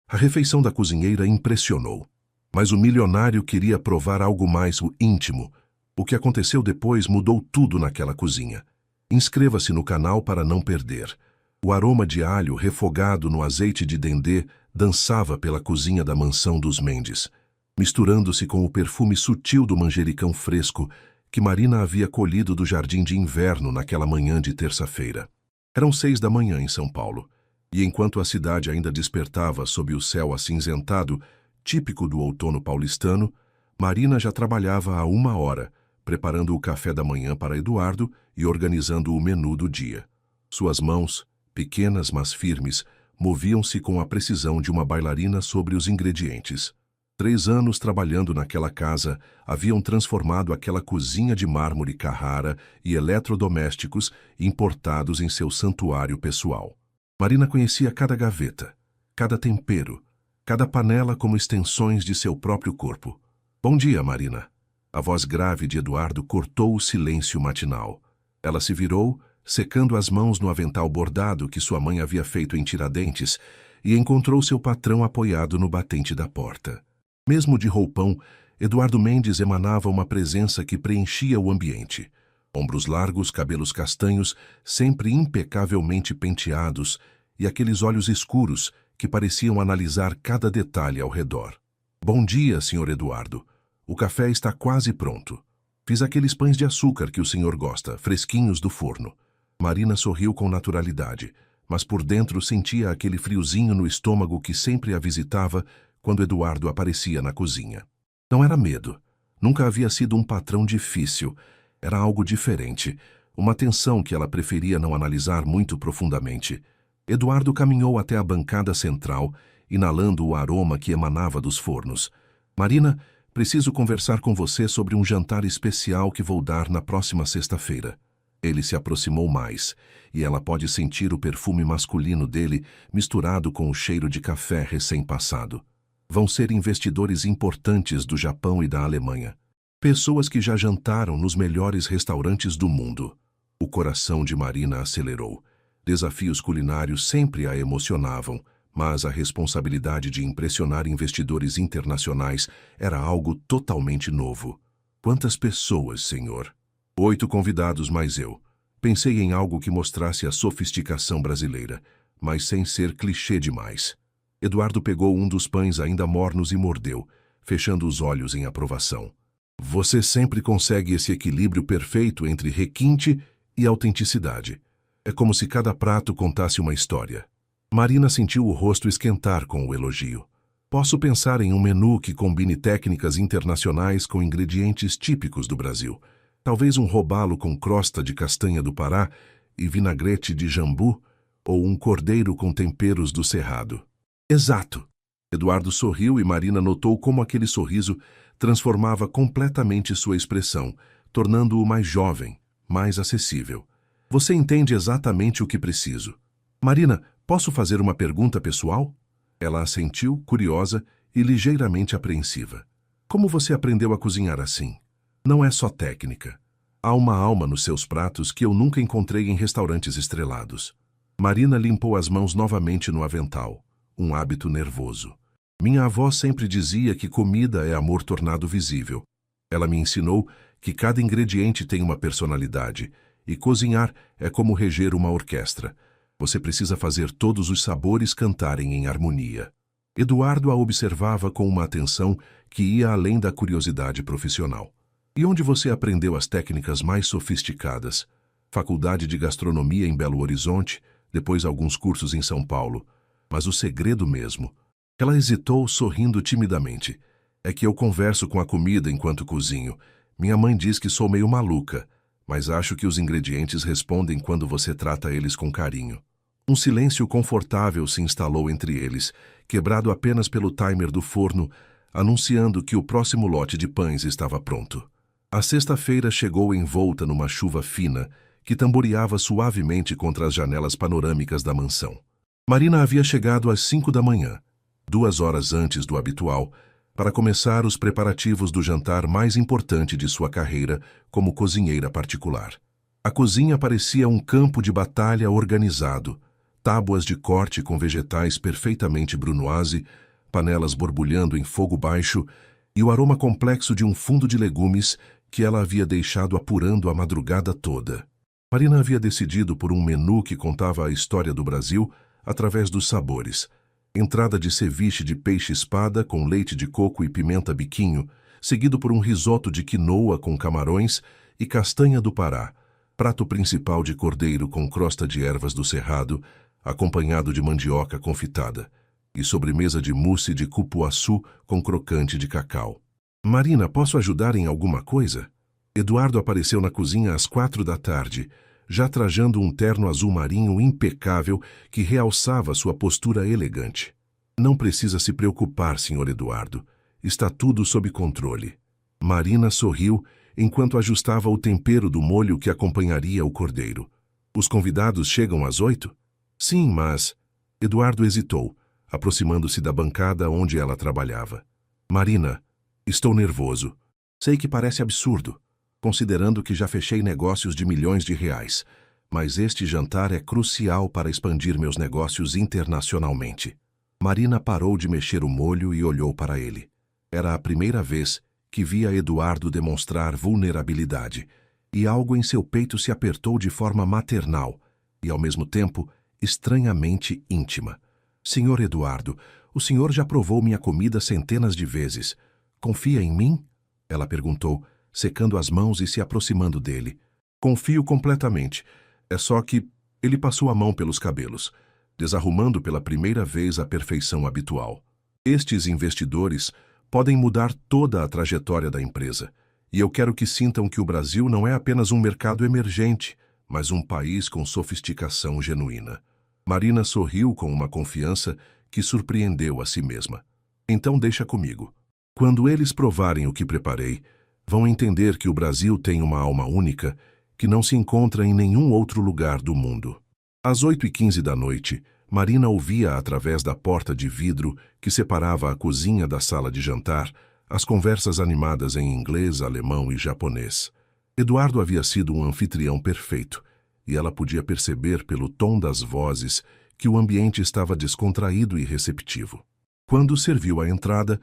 A refeição da cozinheira impressionou. Mas o milionário queria provar algo mais íntimo. O que aconteceu depois mudou tudo naquela cozinha. Inscreva-se no canal para não perder. O aroma de alho refogado no azeite de dendê dançava pela cozinha da mansão dos Mendes, misturando-se com o perfume sutil do manjericão fresco que Marina havia colhido do jardim de inverno naquela manhã de terça-feira. Eram 6 da manhã em São Paulo, e enquanto a cidade ainda despertava sob o céu acinzentado, típico do outono paulistano, Marina já trabalhava há 1 hora, preparando o café da manhã para Eduardo e organizando o menu do dia. Suas mãos, pequenas mas firmes, moviam-se com a precisão de uma bailarina sobre os ingredientes. 3 anos trabalhando naquela casa haviam transformado aquela cozinha de mármore Carrara e eletrodomésticos importados em seu santuário pessoal. Marina conhecia cada gaveta, cada tempero, cada panela como extensões de seu próprio corpo. "Bom dia, Marina." A voz grave de Eduardo cortou o silêncio matinal. Ela se virou, secando as mãos no avental bordado que sua mãe havia feito em Tiradentes, e encontrou seu patrão apoiado no batente da porta. Mesmo de roupão, Eduardo Mendes emanava uma presença que preenchia o ambiente. Ombros largos, cabelos castanhos, sempre impecavelmente penteados, e aqueles olhos escuros que pareciam analisar cada detalhe ao redor. "Bom dia, Sr. Eduardo. O café está quase pronto. Fiz aqueles pães de açúcar que o senhor gosta, fresquinhos do forno." Marina sorriu com naturalidade, mas por dentro sentia aquele friozinho no estômago que sempre a visitava quando Eduardo aparecia na cozinha. Não era medo. Nunca havia sido um patrão difícil. Era algo diferente, uma tensão que ela preferia não analisar muito profundamente. Eduardo caminhou até a bancada central, inalando o aroma que emanava dos fornos. "Marina, preciso conversar com você sobre um jantar especial que vou dar na próxima sexta-feira." Ele se aproximou mais, e ela pode sentir o perfume masculino dele misturado com o cheiro de café recém-passado. Vão ser investidores importantes do Japão e da Alemanha. Pessoas que já jantaram nos melhores restaurantes do mundo. O coração de Marina acelerou. Desafios culinários sempre a emocionavam, mas a responsabilidade de impressionar investidores internacionais era algo totalmente novo. "Quantas pessoas, senhor?" 8 convidados mais eu. Pensei em algo que mostrasse a sofisticação brasileira, mas sem ser clichê demais. Eduardo pegou um dos pães ainda mornos e mordeu, fechando os olhos em aprovação. "Você sempre consegue esse equilíbrio perfeito entre requinte e autenticidade. É como se cada prato contasse uma história." Marina sentiu o rosto esquentar com o elogio. "Posso pensar em um menu que combine técnicas internacionais com ingredientes típicos do Brasil. Talvez um robalo com crosta de castanha do Pará e vinagrete de jambu, ou um cordeiro com temperos do Cerrado." "Exato." Eduardo sorriu e Marina notou como aquele sorriso transformava completamente sua expressão, tornando-o mais jovem, mais acessível. "Você entende exatamente o que preciso." "Marina, posso fazer uma pergunta pessoal?" Ela assentiu, curiosa e ligeiramente apreensiva. "Como você aprendeu a cozinhar assim?" "Não é só técnica. Há uma alma nos seus pratos que eu nunca encontrei em restaurantes estrelados." Marina limpou as mãos novamente no avental, um hábito nervoso. "Minha avó sempre dizia que comida é amor tornado visível. Ela me ensinou que cada ingrediente tem uma personalidade, e cozinhar é como reger uma orquestra. Você precisa fazer todos os sabores cantarem em harmonia." Eduardo a observava com uma atenção que ia além da curiosidade profissional. "E onde você aprendeu as técnicas mais sofisticadas?" "Faculdade de Gastronomia em Belo Horizonte, depois alguns cursos em São Paulo. Mas o segredo mesmo..." Ela hesitou, sorrindo timidamente. "É que eu converso com a comida enquanto cozinho. Minha mãe diz que sou meio maluca, mas acho que os ingredientes respondem quando você trata eles com carinho." Um silêncio confortável se instalou entre eles, quebrado apenas pelo timer do forno, anunciando que o próximo lote de pães estava pronto. A sexta-feira chegou envolta numa chuva fina, que tamboreava suavemente contra as janelas panorâmicas da mansão. Marina havia chegado às 5 da manhã, 2 horas antes do habitual, para começar os preparativos do jantar mais importante de sua carreira como cozinheira particular. A cozinha parecia um campo de batalha organizado, tábuas de corte com vegetais perfeitamente brunoise, panelas borbulhando em fogo baixo e o aroma complexo de um fundo de legumes que ela havia deixado apurando a madrugada toda. Marina havia decidido por um menu que contava a história do Brasil através dos sabores. Entrada de ceviche de peixe-espada com leite de coco e pimenta biquinho, seguido por um risoto de quinoa com camarões e castanha do Pará. Prato principal de cordeiro com crosta de ervas do Cerrado, acompanhado de mandioca confitada. E sobremesa de mousse de cupuaçu com crocante de cacau. Marina, posso ajudar em alguma coisa? Eduardo apareceu na cozinha às 4 da tarde, já trajando um terno azul marinho impecável que realçava sua postura elegante. Não precisa se preocupar, Sr. Eduardo. Está tudo sob controle. Marina sorriu enquanto ajustava o tempero do molho que acompanharia o cordeiro. Os convidados chegam às 8? Sim, mas... Eduardo hesitou, aproximando-se da bancada onde ela trabalhava. Marina, estou nervoso. Sei que parece absurdo, considerando que já fechei negócios de milhões de reais, mas este jantar é crucial para expandir meus negócios internacionalmente. Marina parou de mexer o molho e olhou para ele. Era a primeira vez que via Eduardo demonstrar vulnerabilidade, e algo em seu peito se apertou de forma maternal e, ao mesmo tempo, estranhamente íntima. Senhor Eduardo, o senhor já provou minha comida centenas de vezes. Confia em mim? Ela perguntou, secando as mãos e se aproximando dele. Confio completamente. É só que ele passou a mão pelos cabelos, desarrumando pela primeira vez a perfeição habitual. Estes investidores podem mudar toda a trajetória da empresa, e eu quero que sintam que o Brasil não é apenas um mercado emergente, mas um país com sofisticação genuína. Marina sorriu com uma confiança que surpreendeu a si mesma. Então deixa comigo. Quando eles provarem o que preparei, vão entender que o Brasil tem uma alma única que não se encontra em nenhum outro lugar do mundo. Às 8h15 da noite, Marina ouvia através da porta de vidro que separava a cozinha da sala de jantar as conversas animadas em inglês, alemão e japonês. Eduardo havia sido um anfitrião perfeito, e ela podia perceber pelo tom das vozes que o ambiente estava descontraído e receptivo. Quando serviu a entrada,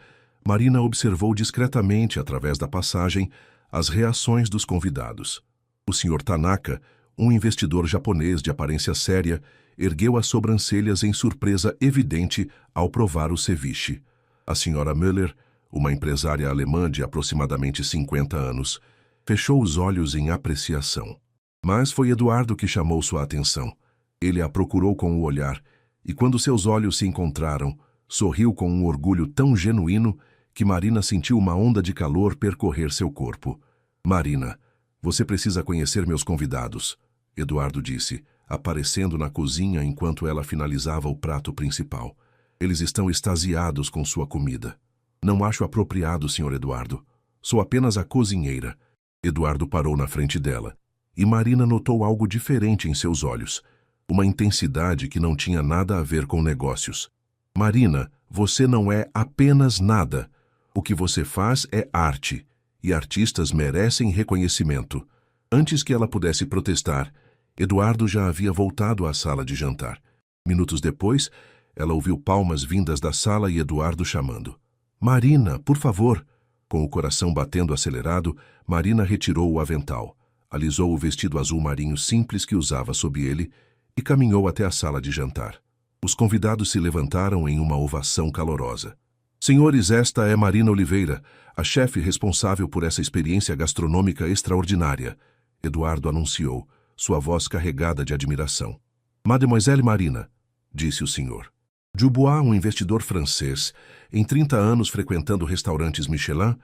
Marina observou discretamente, através da passagem, as reações dos convidados. O Sr. Tanaka, um investidor japonês de aparência séria, ergueu as sobrancelhas em surpresa evidente ao provar o ceviche. A Sra. Müller, uma empresária alemã de aproximadamente 50 anos, fechou os olhos em apreciação. Mas foi Eduardo que chamou sua atenção. Ele a procurou com o olhar, e quando seus olhos se encontraram, sorriu com um orgulho tão genuíno que Marina sentiu uma onda de calor percorrer seu corpo. Marina, você precisa conhecer meus convidados, Eduardo disse, aparecendo na cozinha enquanto ela finalizava o prato principal. Eles estão extasiados com sua comida. Não acho apropriado, Sr. Eduardo. Sou apenas a cozinheira. Eduardo parou na frente dela, e Marina notou algo diferente em seus olhos, uma intensidade que não tinha nada a ver com negócios. Marina, você não é apenas nada. O que você faz é arte, e artistas merecem reconhecimento. Antes que ela pudesse protestar, Eduardo já havia voltado à sala de jantar. Minutos depois, ela ouviu palmas vindas da sala e Eduardo chamando. Marina, por favor. Com o coração batendo acelerado, Marina retirou o avental, alisou o vestido azul marinho simples que usava sob ele e caminhou até a sala de jantar. Os convidados se levantaram em uma ovação calorosa. Senhores, esta é Marina Oliveira, a chefe responsável por essa experiência gastronômica extraordinária, Eduardo anunciou, sua voz carregada de admiração. Mademoiselle Marina, disse o senhor. Dubois, um investidor francês, em 30 anos frequentando restaurantes Michelin,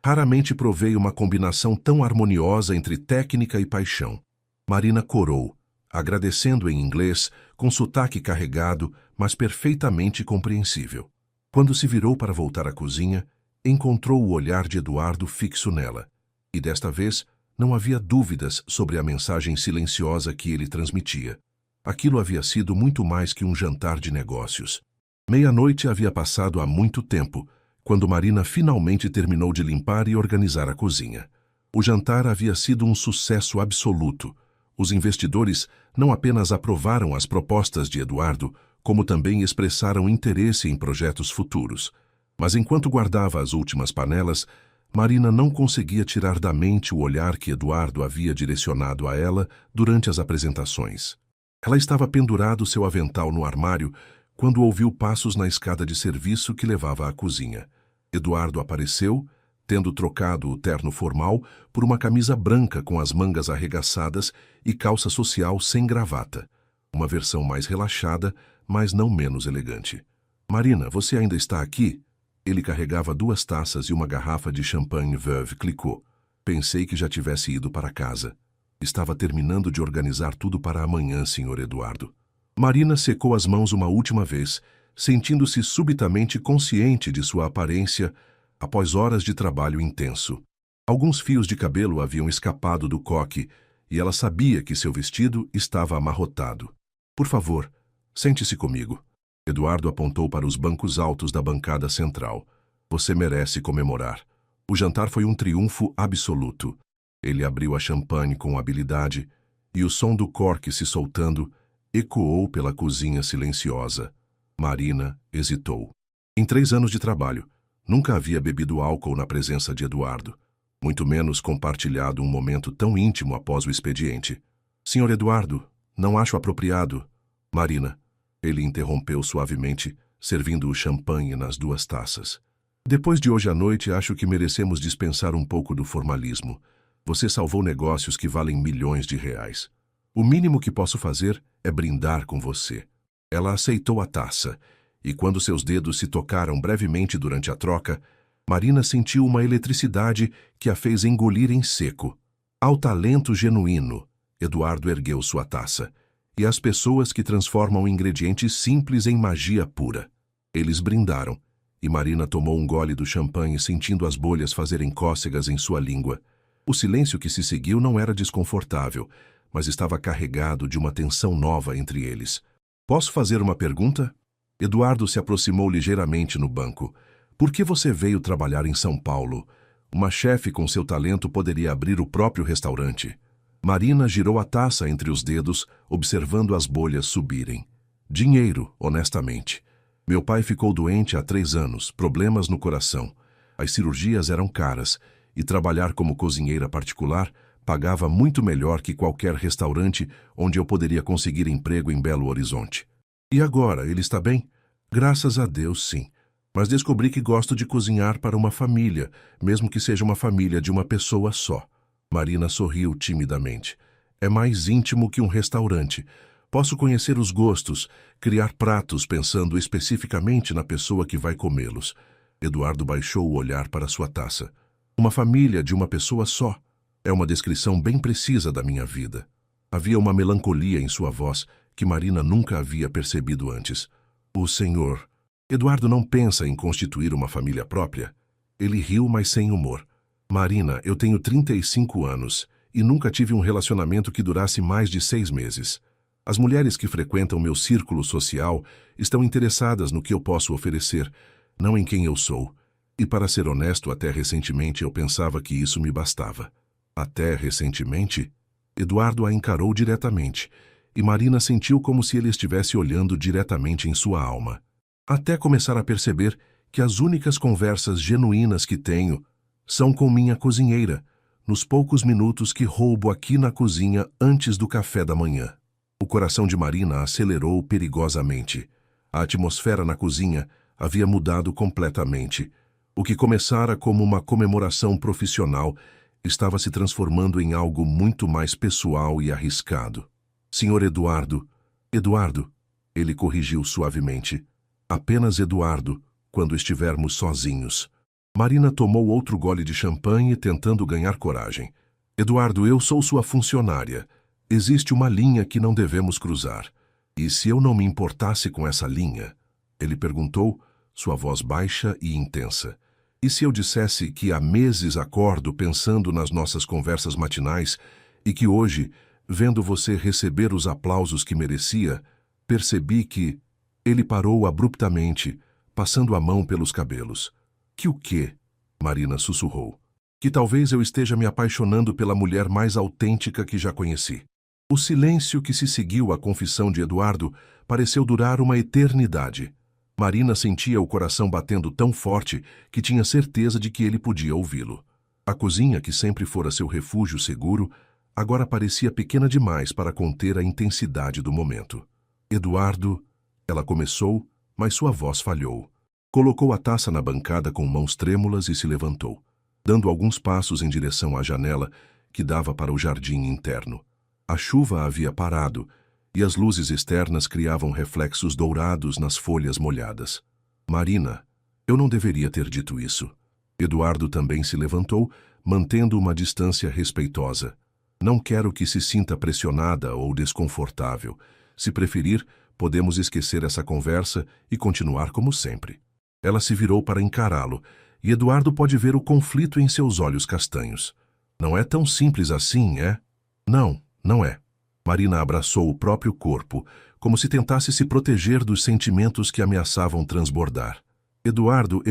raramente provei uma combinação tão harmoniosa entre técnica e paixão. Marina corou, agradecendo em inglês, com sotaque carregado, mas perfeitamente compreensível. Quando se virou para voltar à cozinha, encontrou o olhar de Eduardo fixo nela, e desta vez não havia dúvidas sobre a mensagem silenciosa que ele transmitia. Aquilo havia sido muito mais que um jantar de negócios. Meia-noite havia passado há muito tempo, quando Marina finalmente terminou de limpar e organizar a cozinha. O jantar havia sido um sucesso absoluto. Os investidores não apenas aprovaram as propostas de Eduardo, como também expressaram interesse em projetos futuros. Mas enquanto guardava as últimas panelas, Marina não conseguia tirar da mente o olhar que Eduardo havia direcionado a ela durante as apresentações. Ela estava pendurado seu avental no armário quando ouviu passos na escada de serviço que levava à cozinha. Eduardo apareceu, tendo trocado o terno formal por uma camisa branca com as mangas arregaçadas e calça social sem gravata. Uma versão mais relaxada, mas não menos elegante. "Marina, você ainda está aqui?" Ele carregava 2 taças e uma garrafa de champanhe Veuve Clicquot. "Pensei que já tivesse ido para casa. Estava terminando de organizar tudo para amanhã, Sr. Eduardo." Marina secou as mãos uma última vez, sentindo-se subitamente consciente de sua aparência após horas de trabalho intenso. Alguns fios de cabelo haviam escapado do coque e ela sabia que seu vestido estava amarrotado. "Por favor, sente-se comigo." Eduardo apontou para os bancos altos da bancada central. "Você merece comemorar. O jantar foi um triunfo absoluto." Ele abriu a champanhe com habilidade e o som do corque se soltando ecoou pela cozinha silenciosa. Marina hesitou. Em 3 anos de trabalho, nunca havia bebido álcool na presença de Eduardo, muito menos compartilhado um momento tão íntimo após o expediente. "Sr. Eduardo, não acho apropriado." "Marina." Ele interrompeu suavemente, servindo o champanhe nas 2 taças. "Depois de hoje à noite, acho que merecemos dispensar um pouco do formalismo. Você salvou negócios que valem milhões de reais. O mínimo que posso fazer é brindar com você." Ela aceitou a taça, e quando seus dedos se tocaram brevemente durante a troca, Marina sentiu uma eletricidade que a fez engolir em seco. "Ao talento genuíno." Eduardo ergueu sua taça. "E as pessoas que transformam ingredientes simples em magia pura." Eles brindaram, e Marina tomou um gole do champanhe sentindo as bolhas fazerem cócegas em sua língua. O silêncio que se seguiu não era desconfortável, mas estava carregado de uma tensão nova entre eles. "Posso fazer uma pergunta?" Eduardo se aproximou ligeiramente no banco. "Por que você veio trabalhar em São Paulo? Uma chefe com seu talento poderia abrir o próprio restaurante." Marina girou a taça entre os dedos, observando as bolhas subirem. "Dinheiro, honestamente. Meu pai ficou doente há 3 anos, problemas no coração. As cirurgias eram caras, e trabalhar como cozinheira particular pagava muito melhor que qualquer restaurante onde eu poderia conseguir emprego em Belo Horizonte." "E agora, ele está bem?" "Graças a Deus, sim. Mas descobri que gosto de cozinhar para uma família, mesmo que seja uma família de uma pessoa só." Marina sorriu timidamente. "É mais íntimo que um restaurante. Posso conhecer os gostos, criar pratos pensando especificamente na pessoa que vai comê-los." Eduardo baixou o olhar para sua taça. "Uma família de uma pessoa só. É uma descrição bem precisa da minha vida." Havia uma melancolia em sua voz que Marina nunca havia percebido antes. "O senhor... Eduardo não pensa em constituir uma família própria?" Ele riu, mas sem humor. "Marina, eu tenho 35 anos e nunca tive um relacionamento que durasse mais de 6 meses. As mulheres que frequentam meu círculo social estão interessadas no que eu posso oferecer, não em quem eu sou. E para ser honesto, até recentemente eu pensava que isso me bastava." "Até recentemente?" Eduardo a encarou diretamente, e Marina sentiu como se ele estivesse olhando diretamente em sua alma. "Até começar a perceber que as únicas conversas genuínas que tenho são com minha cozinheira, nos poucos minutos que roubo aqui na cozinha antes do café da manhã." O coração de Marina acelerou perigosamente. A atmosfera na cozinha havia mudado completamente. O que começara como uma comemoração profissional estava se transformando em algo muito mais pessoal e arriscado. "Senhor Eduardo..." "Eduardo," ele corrigiu suavemente. "Apenas Eduardo, quando estivermos sozinhos." Marina tomou outro gole de champanhe, tentando ganhar coragem. "Eduardo, eu sou sua funcionária. Existe uma linha que não devemos cruzar. E se eu não me importasse com essa linha?" Ele perguntou, sua voz baixa e intensa. "E se eu dissesse que há meses acordo pensando nas nossas conversas matinais e que hoje, vendo você receber os aplausos que merecia, percebi que..." Ele parou abruptamente, passando a mão pelos cabelos. "Que o quê?" Marina sussurrou. "Que talvez eu esteja me apaixonando pela mulher mais autêntica que já conheci." O silêncio que se seguiu à confissão de Eduardo pareceu durar uma eternidade. Marina sentia o coração batendo tão forte que tinha certeza de que ele podia ouvi-lo. A cozinha, que sempre fora seu refúgio seguro, agora parecia pequena demais para conter a intensidade do momento. Eduardo, ela começou, mas sua voz falhou. Colocou a taça na bancada com mãos trêmulas e se levantou, dando alguns passos em direção à janela que dava para o jardim interno. A chuva havia parado e as luzes externas criavam reflexos dourados nas folhas molhadas. Marina, eu não deveria ter dito isso. Eduardo também se levantou, mantendo uma distância respeitosa. Não quero que se sinta pressionada ou desconfortável. Se preferir, podemos esquecer essa conversa e continuar como sempre. Ela se virou para encará-lo, e Eduardo pode ver o conflito em seus olhos castanhos. Não é tão simples assim, é? Não, não é. Marina abraçou o próprio corpo, como se tentasse se proteger dos sentimentos que ameaçavam transbordar. Eduardo,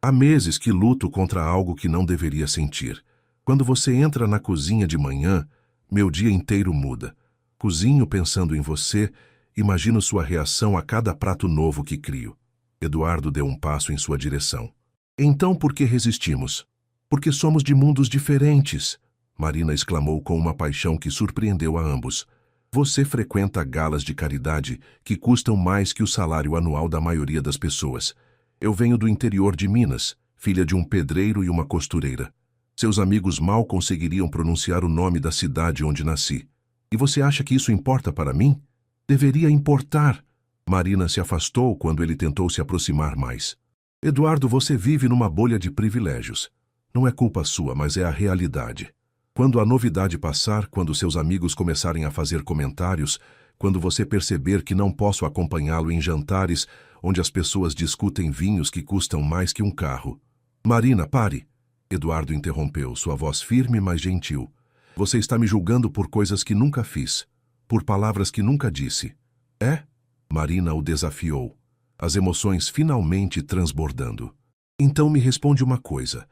há meses que luto contra algo que não deveria sentir. Quando você entra na cozinha de manhã, meu dia inteiro muda. Cozinho pensando em você, imagino sua reação a cada prato novo que crio. Eduardo deu um passo em sua direção. Então por que resistimos? Porque somos de mundos diferentes. Marina exclamou com uma paixão que surpreendeu a ambos. Você frequenta galas de caridade que custam mais que o salário anual da maioria das pessoas. Eu venho do interior de Minas, filha de um pedreiro e uma costureira. Seus amigos mal conseguiriam pronunciar o nome da cidade onde nasci. E você acha que isso importa para mim? Deveria importar. Marina se afastou quando ele tentou se aproximar mais. Eduardo, você vive numa bolha de privilégios. Não é culpa sua, mas é a realidade. Quando a novidade passar, quando seus amigos começarem a fazer comentários, quando você perceber que não posso acompanhá-lo em jantares onde as pessoas discutem vinhos que custam mais que um carro. Marina, pare! Eduardo interrompeu, sua voz firme, mas gentil. Você está me julgando por coisas que nunca fiz, por palavras que nunca disse. É? Marina o desafiou, as emoções finalmente transbordando. Então me responde uma coisa.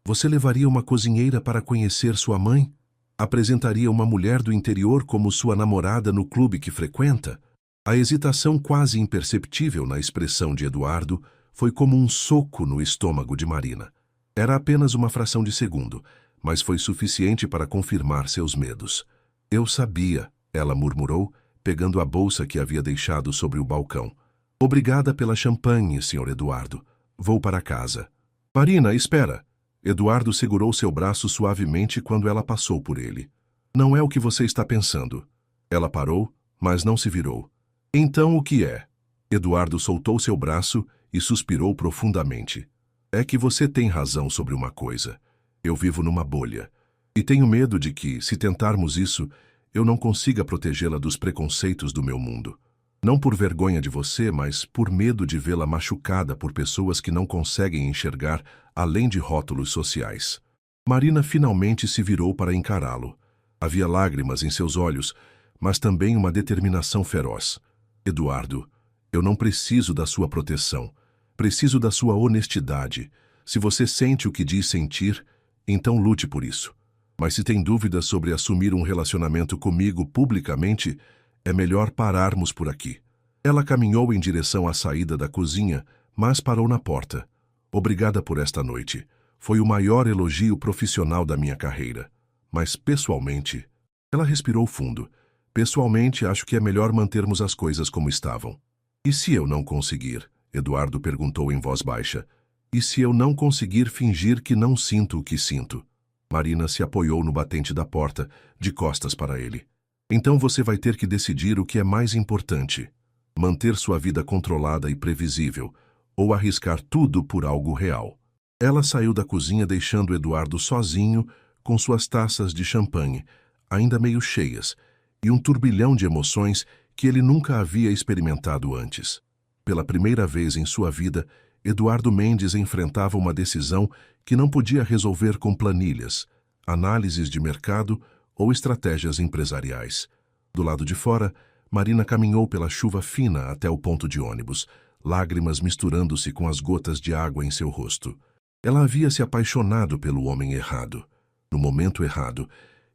Você levaria uma cozinheira para conhecer sua mãe? Apresentaria uma mulher do interior como sua namorada no clube que frequenta? A hesitação quase imperceptível na expressão de Eduardo foi como um soco no estômago de Marina. Era apenas uma fração de segundo, mas foi suficiente para confirmar seus medos. Eu sabia, ela murmurou, pegando a bolsa que havia deixado sobre o balcão. Obrigada pela champanhe, Sr. Eduardo. Vou para casa. Marina, espera! Eduardo segurou seu braço suavemente quando ela passou por ele. Não é o que você está pensando. Ela parou, mas não se virou. Então o que é? Eduardo soltou seu braço e suspirou profundamente. É que você tem razão sobre uma coisa. Eu vivo numa bolha. E tenho medo de que, se tentarmos isso, eu não consiga protegê-la dos preconceitos do meu mundo. Não por vergonha de você, mas por medo de vê-la machucada por pessoas que não conseguem enxergar além de rótulos sociais. Marina finalmente se virou para encará-lo. Havia lágrimas em seus olhos, mas também uma determinação feroz. Eduardo, eu não preciso da sua proteção. Preciso da sua honestidade. Se você sente o que diz sentir, então lute por isso. Mas se tem dúvidas sobre assumir um relacionamento comigo publicamente, é melhor pararmos por aqui. Ela caminhou em direção à saída da cozinha, mas parou na porta. Obrigada por esta noite. Foi o maior elogio profissional da minha carreira. Mas pessoalmente... Ela respirou fundo. Pessoalmente, acho que é melhor mantermos as coisas como estavam. E se eu não conseguir? Eduardo perguntou em voz baixa. E se eu não conseguir fingir que não sinto o que sinto? Marina se apoiou no batente da porta, de costas para ele. Então você vai ter que decidir o que é mais importante. Manter sua vida controlada e previsível, ou arriscar tudo por algo real. Ela saiu da cozinha deixando Eduardo sozinho, com suas taças de champanhe, ainda meio cheias, e um turbilhão de emoções que ele nunca havia experimentado antes. Pela primeira vez em sua vida, Eduardo Mendes enfrentava uma decisão que não podia resolver com planilhas, análises de mercado ou estratégias empresariais. Do lado de fora, Marina caminhou pela chuva fina até o ponto de ônibus, lágrimas misturando-se com as gotas de água em seu rosto. Ela havia se apaixonado pelo homem errado, no momento errado,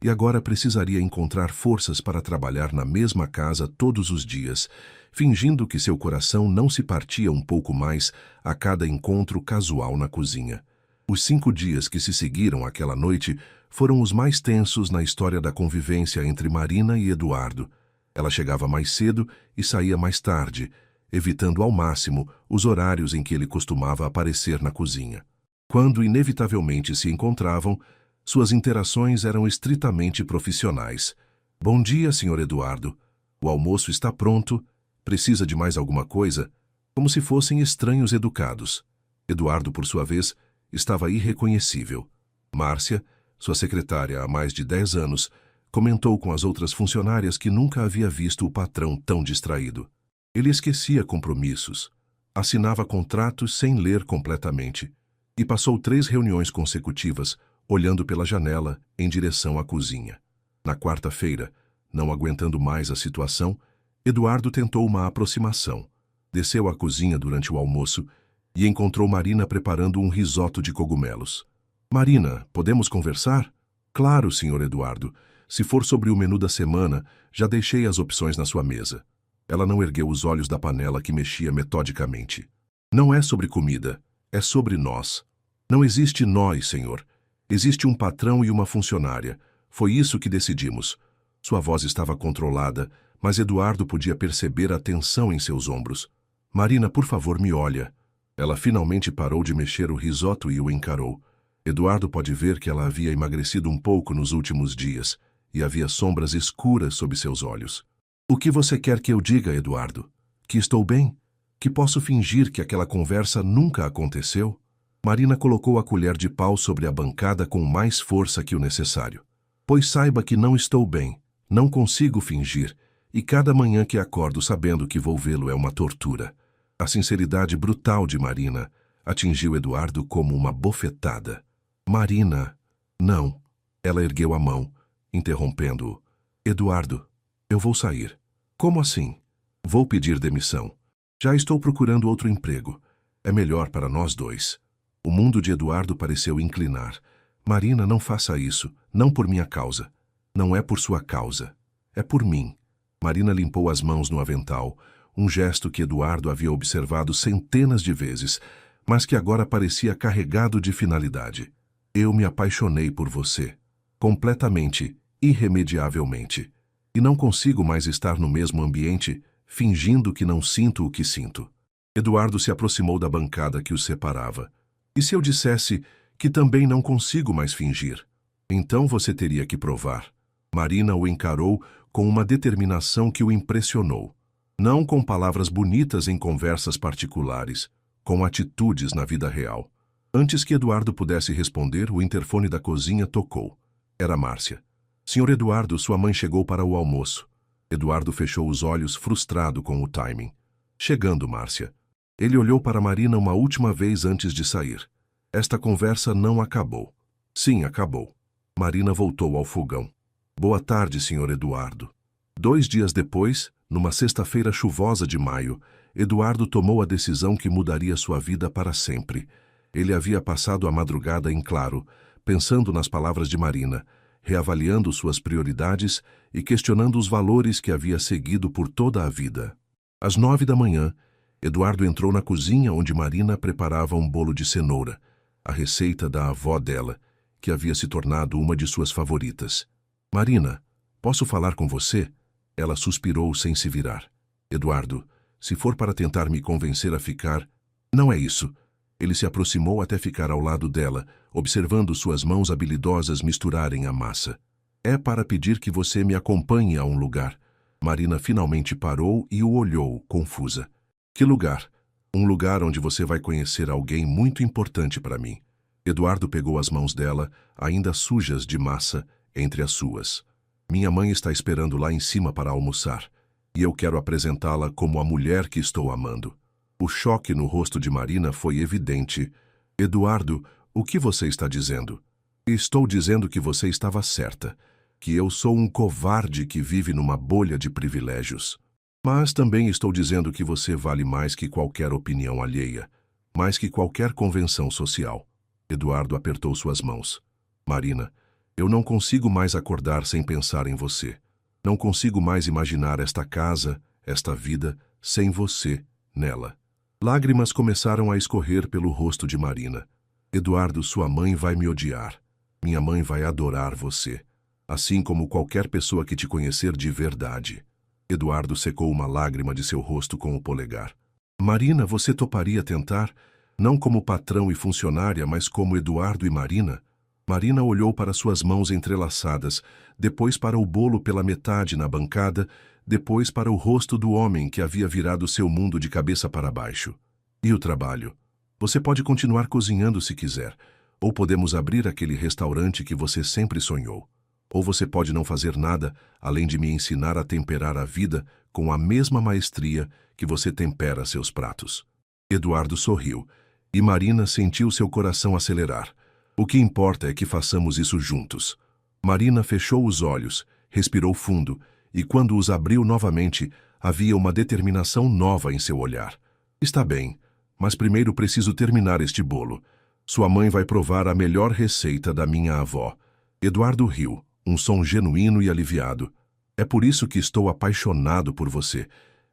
e agora precisaria encontrar forças para trabalhar na mesma casa todos os dias, fingindo que seu coração não se partia um pouco mais a cada encontro casual na cozinha. Os 5 dias que se seguiram àquela noite foram os mais tensos na história da convivência entre Marina e Eduardo. Ela chegava mais cedo e saía mais tarde, evitando ao máximo os horários em que ele costumava aparecer na cozinha. Quando inevitavelmente se encontravam, suas interações eram estritamente profissionais. Bom dia, Sr. Eduardo. O almoço está pronto. Precisa de mais alguma coisa? Como se fossem estranhos educados. Eduardo, por sua vez, estava irreconhecível. Márcia, sua secretária há mais de 10 anos, comentou com as outras funcionárias que nunca havia visto o patrão tão distraído. Ele esquecia compromissos, assinava contratos sem ler completamente e passou 3 reuniões consecutivas olhando pela janela em direção à cozinha. Na quarta-feira, não aguentando mais a situação, Eduardo tentou uma aproximação. Desceu à cozinha durante o almoço e encontrou Marina preparando um risoto de cogumelos. Marina, podemos conversar? Claro, Sr. Eduardo. Se for sobre o menu da semana, já deixei as opções na sua mesa. Ela não ergueu os olhos da panela que mexia metodicamente. Não é sobre comida, é sobre nós. Não existe nós, senhor. Existe um patrão e uma funcionária. Foi isso que decidimos. Sua voz estava controlada, mas Eduardo podia perceber a tensão em seus ombros. Marina, por favor, me olha. Ela finalmente parou de mexer o risoto e o encarou. Eduardo pode ver que ela havia emagrecido um pouco nos últimos dias e havia sombras escuras sob seus olhos. O que você quer que eu diga, Eduardo? Que estou bem? Que posso fingir que aquela conversa nunca aconteceu? Marina colocou a colher de pau sobre a bancada com mais força que o necessário. Pois saiba que não estou bem, não consigo fingir, e cada manhã que acordo sabendo que vou vê-lo é uma tortura. A sinceridade brutal de Marina atingiu Eduardo como uma bofetada. Marina, não. Ela ergueu a mão, interrompendo-o. Eduardo, eu vou sair. Como assim? Vou pedir demissão. Já estou procurando outro emprego. É melhor para nós dois. O mundo de Eduardo pareceu inclinar. Marina, não faça isso. Não por minha causa. Não é por sua causa. É por mim. Marina limpou as mãos no avental, um gesto que Eduardo havia observado centenas de vezes, mas que agora parecia carregado de finalidade. Eu me apaixonei por você. Completamente, irremediavelmente. E não consigo mais estar no mesmo ambiente, fingindo que não sinto o que sinto. Eduardo se aproximou da bancada que os separava. E se eu dissesse que também não consigo mais fingir? Então você teria que provar. Marina o encarou com uma determinação que o impressionou. Não com palavras bonitas em conversas particulares, com atitudes na vida real. Antes que Eduardo pudesse responder, o interfone da cozinha tocou. Era Márcia. Senhor Eduardo, sua mãe chegou para o almoço. Eduardo fechou os olhos, frustrado com o timing. Chegando, Márcia. Ele olhou para Marina uma última vez antes de sair. Esta conversa não acabou. Sim, acabou. Marina voltou ao fogão. Boa tarde, Senhor Eduardo. 2 dias depois, numa sexta-feira chuvosa de maio, Eduardo tomou a decisão que mudaria sua vida para sempre. Ele havia passado a madrugada em claro, pensando nas palavras de Marina, reavaliando suas prioridades e questionando os valores que havia seguido por toda a vida. Às 9 da manhã, Eduardo entrou na cozinha onde Marina preparava um bolo de cenoura, a receita da avó dela, que havia se tornado uma de suas favoritas. Marina, posso falar com você? Ela suspirou sem se virar. Eduardo, se for para tentar me convencer a ficar... Não é isso. Ele se aproximou até ficar ao lado dela, observando suas mãos habilidosas misturarem a massa. É para pedir que você me acompanhe a um lugar. Marina finalmente parou e o olhou, confusa. Que lugar? Um lugar onde você vai conhecer alguém muito importante para mim. Eduardo pegou as mãos dela, ainda sujas de massa, entre as suas. Minha mãe está esperando lá em cima para almoçar, e eu quero apresentá-la como a mulher que estou amando. O choque no rosto de Marina foi evidente. Eduardo, o que você está dizendo? Estou dizendo que você estava certa, que eu sou um covarde que vive numa bolha de privilégios. Mas também estou dizendo que você vale mais que qualquer opinião alheia, mais que qualquer convenção social. Eduardo apertou suas mãos. Marina, Eu não consigo mais acordar sem pensar em você. Não consigo mais imaginar esta casa, esta vida, sem você, nela. Lágrimas começaram a escorrer pelo rosto de Marina. Eduardo, sua mãe vai me odiar. Minha mãe vai adorar você. Assim como qualquer pessoa que te conhecer de verdade. Eduardo secou uma lágrima de seu rosto com o polegar. Marina, você toparia tentar? Não como patrão e funcionária, mas como Eduardo e Marina? Marina olhou para suas mãos entrelaçadas, depois para o bolo pela metade na bancada, depois para o rosto do homem que havia virado seu mundo de cabeça para baixo. E o trabalho? Você pode continuar cozinhando se quiser, ou podemos abrir aquele restaurante que você sempre sonhou. Ou você pode não fazer nada além de me ensinar a temperar a vida com a mesma maestria que você tempera seus pratos. Eduardo sorriu, e Marina sentiu seu coração acelerar. O que importa é que façamos isso juntos. Marina fechou os olhos, respirou fundo, e quando os abriu novamente, havia uma determinação nova em seu olhar. Está bem, mas primeiro preciso terminar este bolo. Sua mãe vai provar a melhor receita da minha avó. Eduardo riu, um som genuíno e aliviado. É por isso que estou apaixonado por você.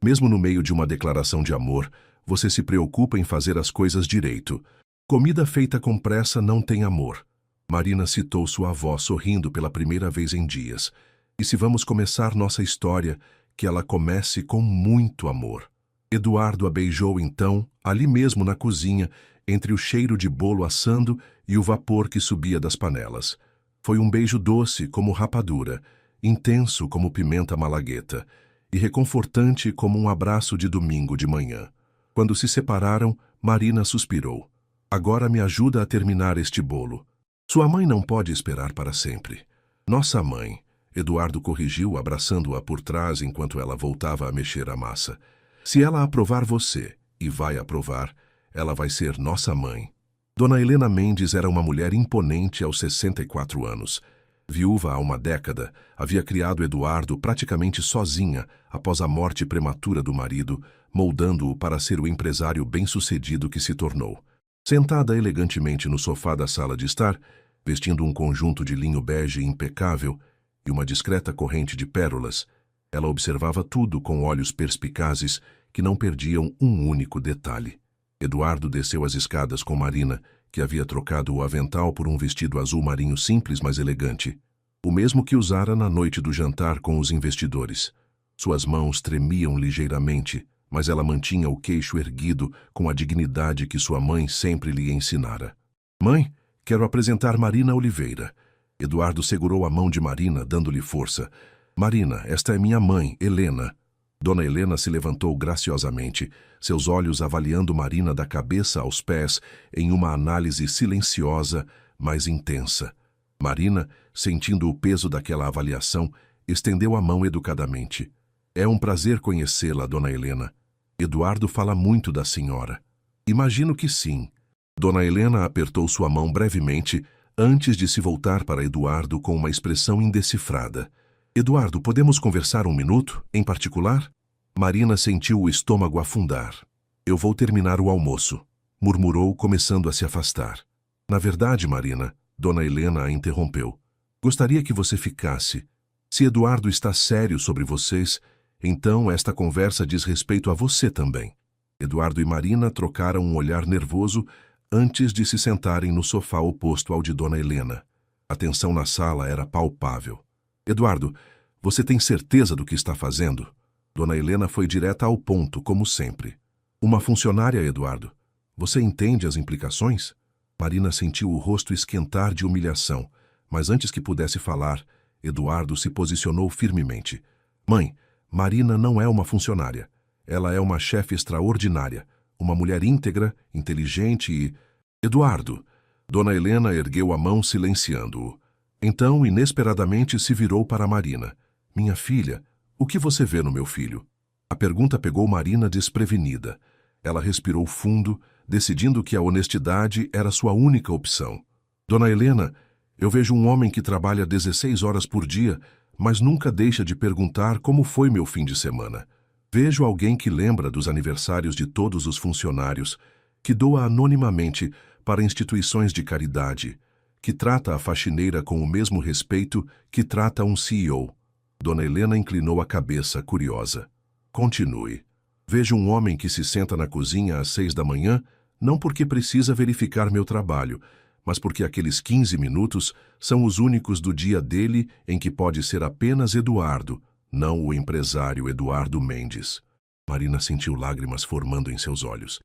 Mesmo no meio de uma declaração de amor, você se preocupa em fazer as coisas direito. Comida feita com pressa não tem amor. Marina citou sua avó sorrindo pela primeira vez em dias. E se vamos começar nossa história, que ela comece com muito amor. Eduardo a beijou então, ali mesmo na cozinha, entre o cheiro de bolo assando e o vapor que subia das panelas. Foi um beijo doce como rapadura, intenso como pimenta malagueta, e reconfortante como um abraço de domingo de manhã. Quando se separaram, Marina suspirou. Agora me ajuda a terminar este bolo. Sua mãe não pode esperar para sempre. Nossa mãe, Eduardo corrigiu, abraçando-a por trás enquanto ela voltava a mexer a massa. Se ela aprovar você, e vai aprovar, ela vai ser nossa mãe. Dona Helena Mendes era uma mulher imponente aos 64 anos. Viúva há uma década, havia criado Eduardo praticamente sozinha após a morte prematura do marido, moldando-o para ser o empresário bem-sucedido que se tornou. Sentada elegantemente no sofá da sala de estar, vestindo um conjunto de linho bege impecável e uma discreta corrente de pérolas, ela observava tudo com olhos perspicazes que não perdiam um único detalhe. Eduardo desceu as escadas com Marina, que havia trocado o avental por um vestido azul marinho simples, mas elegante, o mesmo que usara na noite do jantar com os investidores. Suas mãos tremiam ligeiramente, mas ela mantinha o queixo erguido com a dignidade que sua mãe sempre lhe ensinara. Mãe, quero apresentar Marina Oliveira. Eduardo segurou a mão de Marina, dando-lhe força. Marina, esta é minha mãe, Helena. Dona Helena se levantou graciosamente, seus olhos avaliando Marina da cabeça aos pés em uma análise silenciosa, mas intensa. Marina, sentindo o peso daquela avaliação, estendeu a mão educadamente. É um prazer conhecê-la, Dona Helena. Eduardo fala muito da senhora. Imagino que sim. Dona Helena apertou sua mão brevemente, antes de se voltar para Eduardo com uma expressão indecifrada. Eduardo, podemos conversar um minuto, em particular? Marina sentiu o estômago afundar. Eu vou terminar o almoço, murmurou, começando a se afastar. Na verdade, Marina, Dona Helena a interrompeu. Gostaria que você ficasse. Se Eduardo está sério sobre vocês, então esta conversa diz respeito a você também. Eduardo e Marina trocaram um olhar nervoso antes de se sentarem no sofá oposto ao de Dona Helena. A tensão na sala era palpável. Eduardo, você tem certeza do que está fazendo? Dona Helena foi direta ao ponto, como sempre. Uma funcionária, Eduardo. Você entende as implicações? Marina sentiu o rosto esquentar de humilhação, mas antes que pudesse falar, Eduardo se posicionou firmemente. Mãe, Marina não é uma funcionária. Ela é uma chefe extraordinária, uma mulher íntegra, inteligente e... Eduardo! Dona Helena ergueu a mão silenciando-o. Então, inesperadamente, se virou para Marina. Minha filha, o que você vê no meu filho? A pergunta pegou Marina desprevenida. Ela respirou fundo, decidindo que a honestidade era sua única opção. Dona Helena, eu vejo um homem que trabalha 16 horas por dia, mas nunca deixa de perguntar como foi meu fim de semana. Vejo alguém que lembra dos aniversários de todos os funcionários, que doa anonimamente para instituições de caridade, que trata a faxineira com o mesmo respeito que trata um CEO. Dona Helena inclinou a cabeça, curiosa. Continue. Vejo um homem que se senta na cozinha às 6 da manhã, não porque precisa verificar meu trabalho, mas porque aqueles 15 minutos são os únicos do dia dele em que pode ser apenas Eduardo, não o empresário Eduardo Mendes. Marina sentiu lágrimas formando em seus olhos.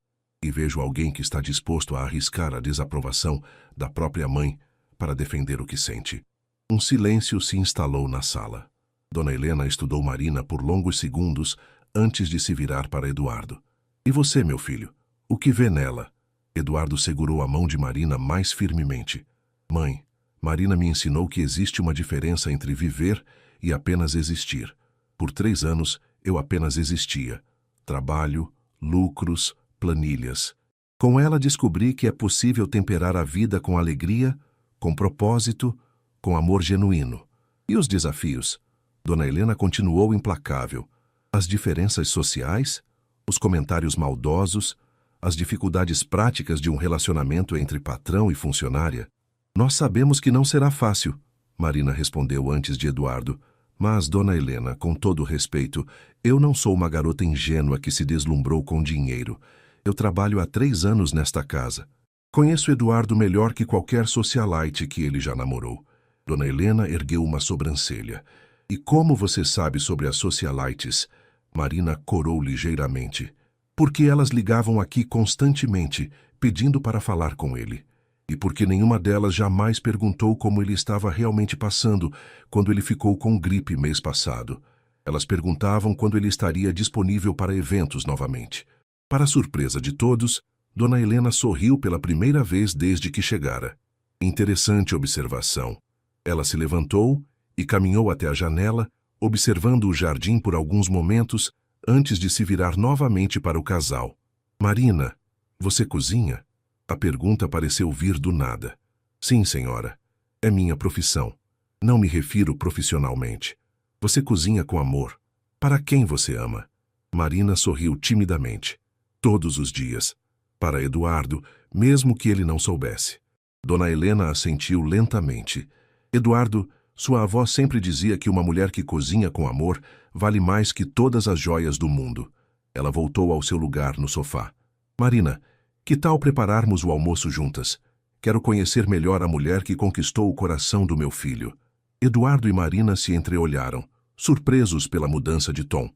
E vejo alguém que está disposto a arriscar a desaprovação da própria mãe para defender o que sente. Um silêncio se instalou na sala. Dona Helena estudou Marina por longos segundos antes de se virar para Eduardo. E você, meu filho? O que vê nela? Eduardo segurou a mão de Marina mais firmemente. Mãe, Marina me ensinou que existe uma diferença entre viver e apenas existir. Por 3 anos, eu apenas existia. Trabalho, lucros, planilhas. Com ela descobri que é possível temperar a vida com alegria, com propósito, com amor genuíno. E os desafios? Dona Helena continuou implacável. As diferenças sociais, os comentários maldosos, as dificuldades práticas de um relacionamento entre patrão e funcionária. Nós sabemos que não será fácil, Marina respondeu antes de Eduardo. Mas, Dona Helena, com todo respeito, eu não sou uma garota ingênua que se deslumbrou com dinheiro. Eu trabalho há 3 anos nesta casa. Conheço Eduardo melhor que qualquer socialite que ele já namorou. Dona Helena ergueu uma sobrancelha. E como você sabe sobre as socialites? Marina corou ligeiramente. Porque elas ligavam aqui constantemente, pedindo para falar com ele. E porque nenhuma delas jamais perguntou como ele estava realmente passando quando ele ficou com gripe mês passado. Elas perguntavam quando ele estaria disponível para eventos novamente. Para surpresa de todos, Dona Helena sorriu pela primeira vez desde que chegara. Interessante observação. Ela se levantou e caminhou até a janela, observando o jardim por alguns momentos antes de se virar novamente para o casal. Marina, você cozinha? A pergunta pareceu vir do nada. Sim, senhora. É minha profissão. Não me refiro profissionalmente. Você cozinha com amor. Para quem você ama? Marina sorriu timidamente. Todos os dias. Para Eduardo, mesmo que ele não soubesse. Dona Helena assentiu lentamente. Eduardo, sua avó sempre dizia que uma mulher que cozinha com amor vale mais que todas as joias do mundo. Ela voltou ao seu lugar no sofá. Marina, que tal prepararmos o almoço juntas? Quero conhecer melhor a mulher que conquistou o coração do meu filho. Eduardo e Marina se entreolharam, surpresos pela mudança de tom.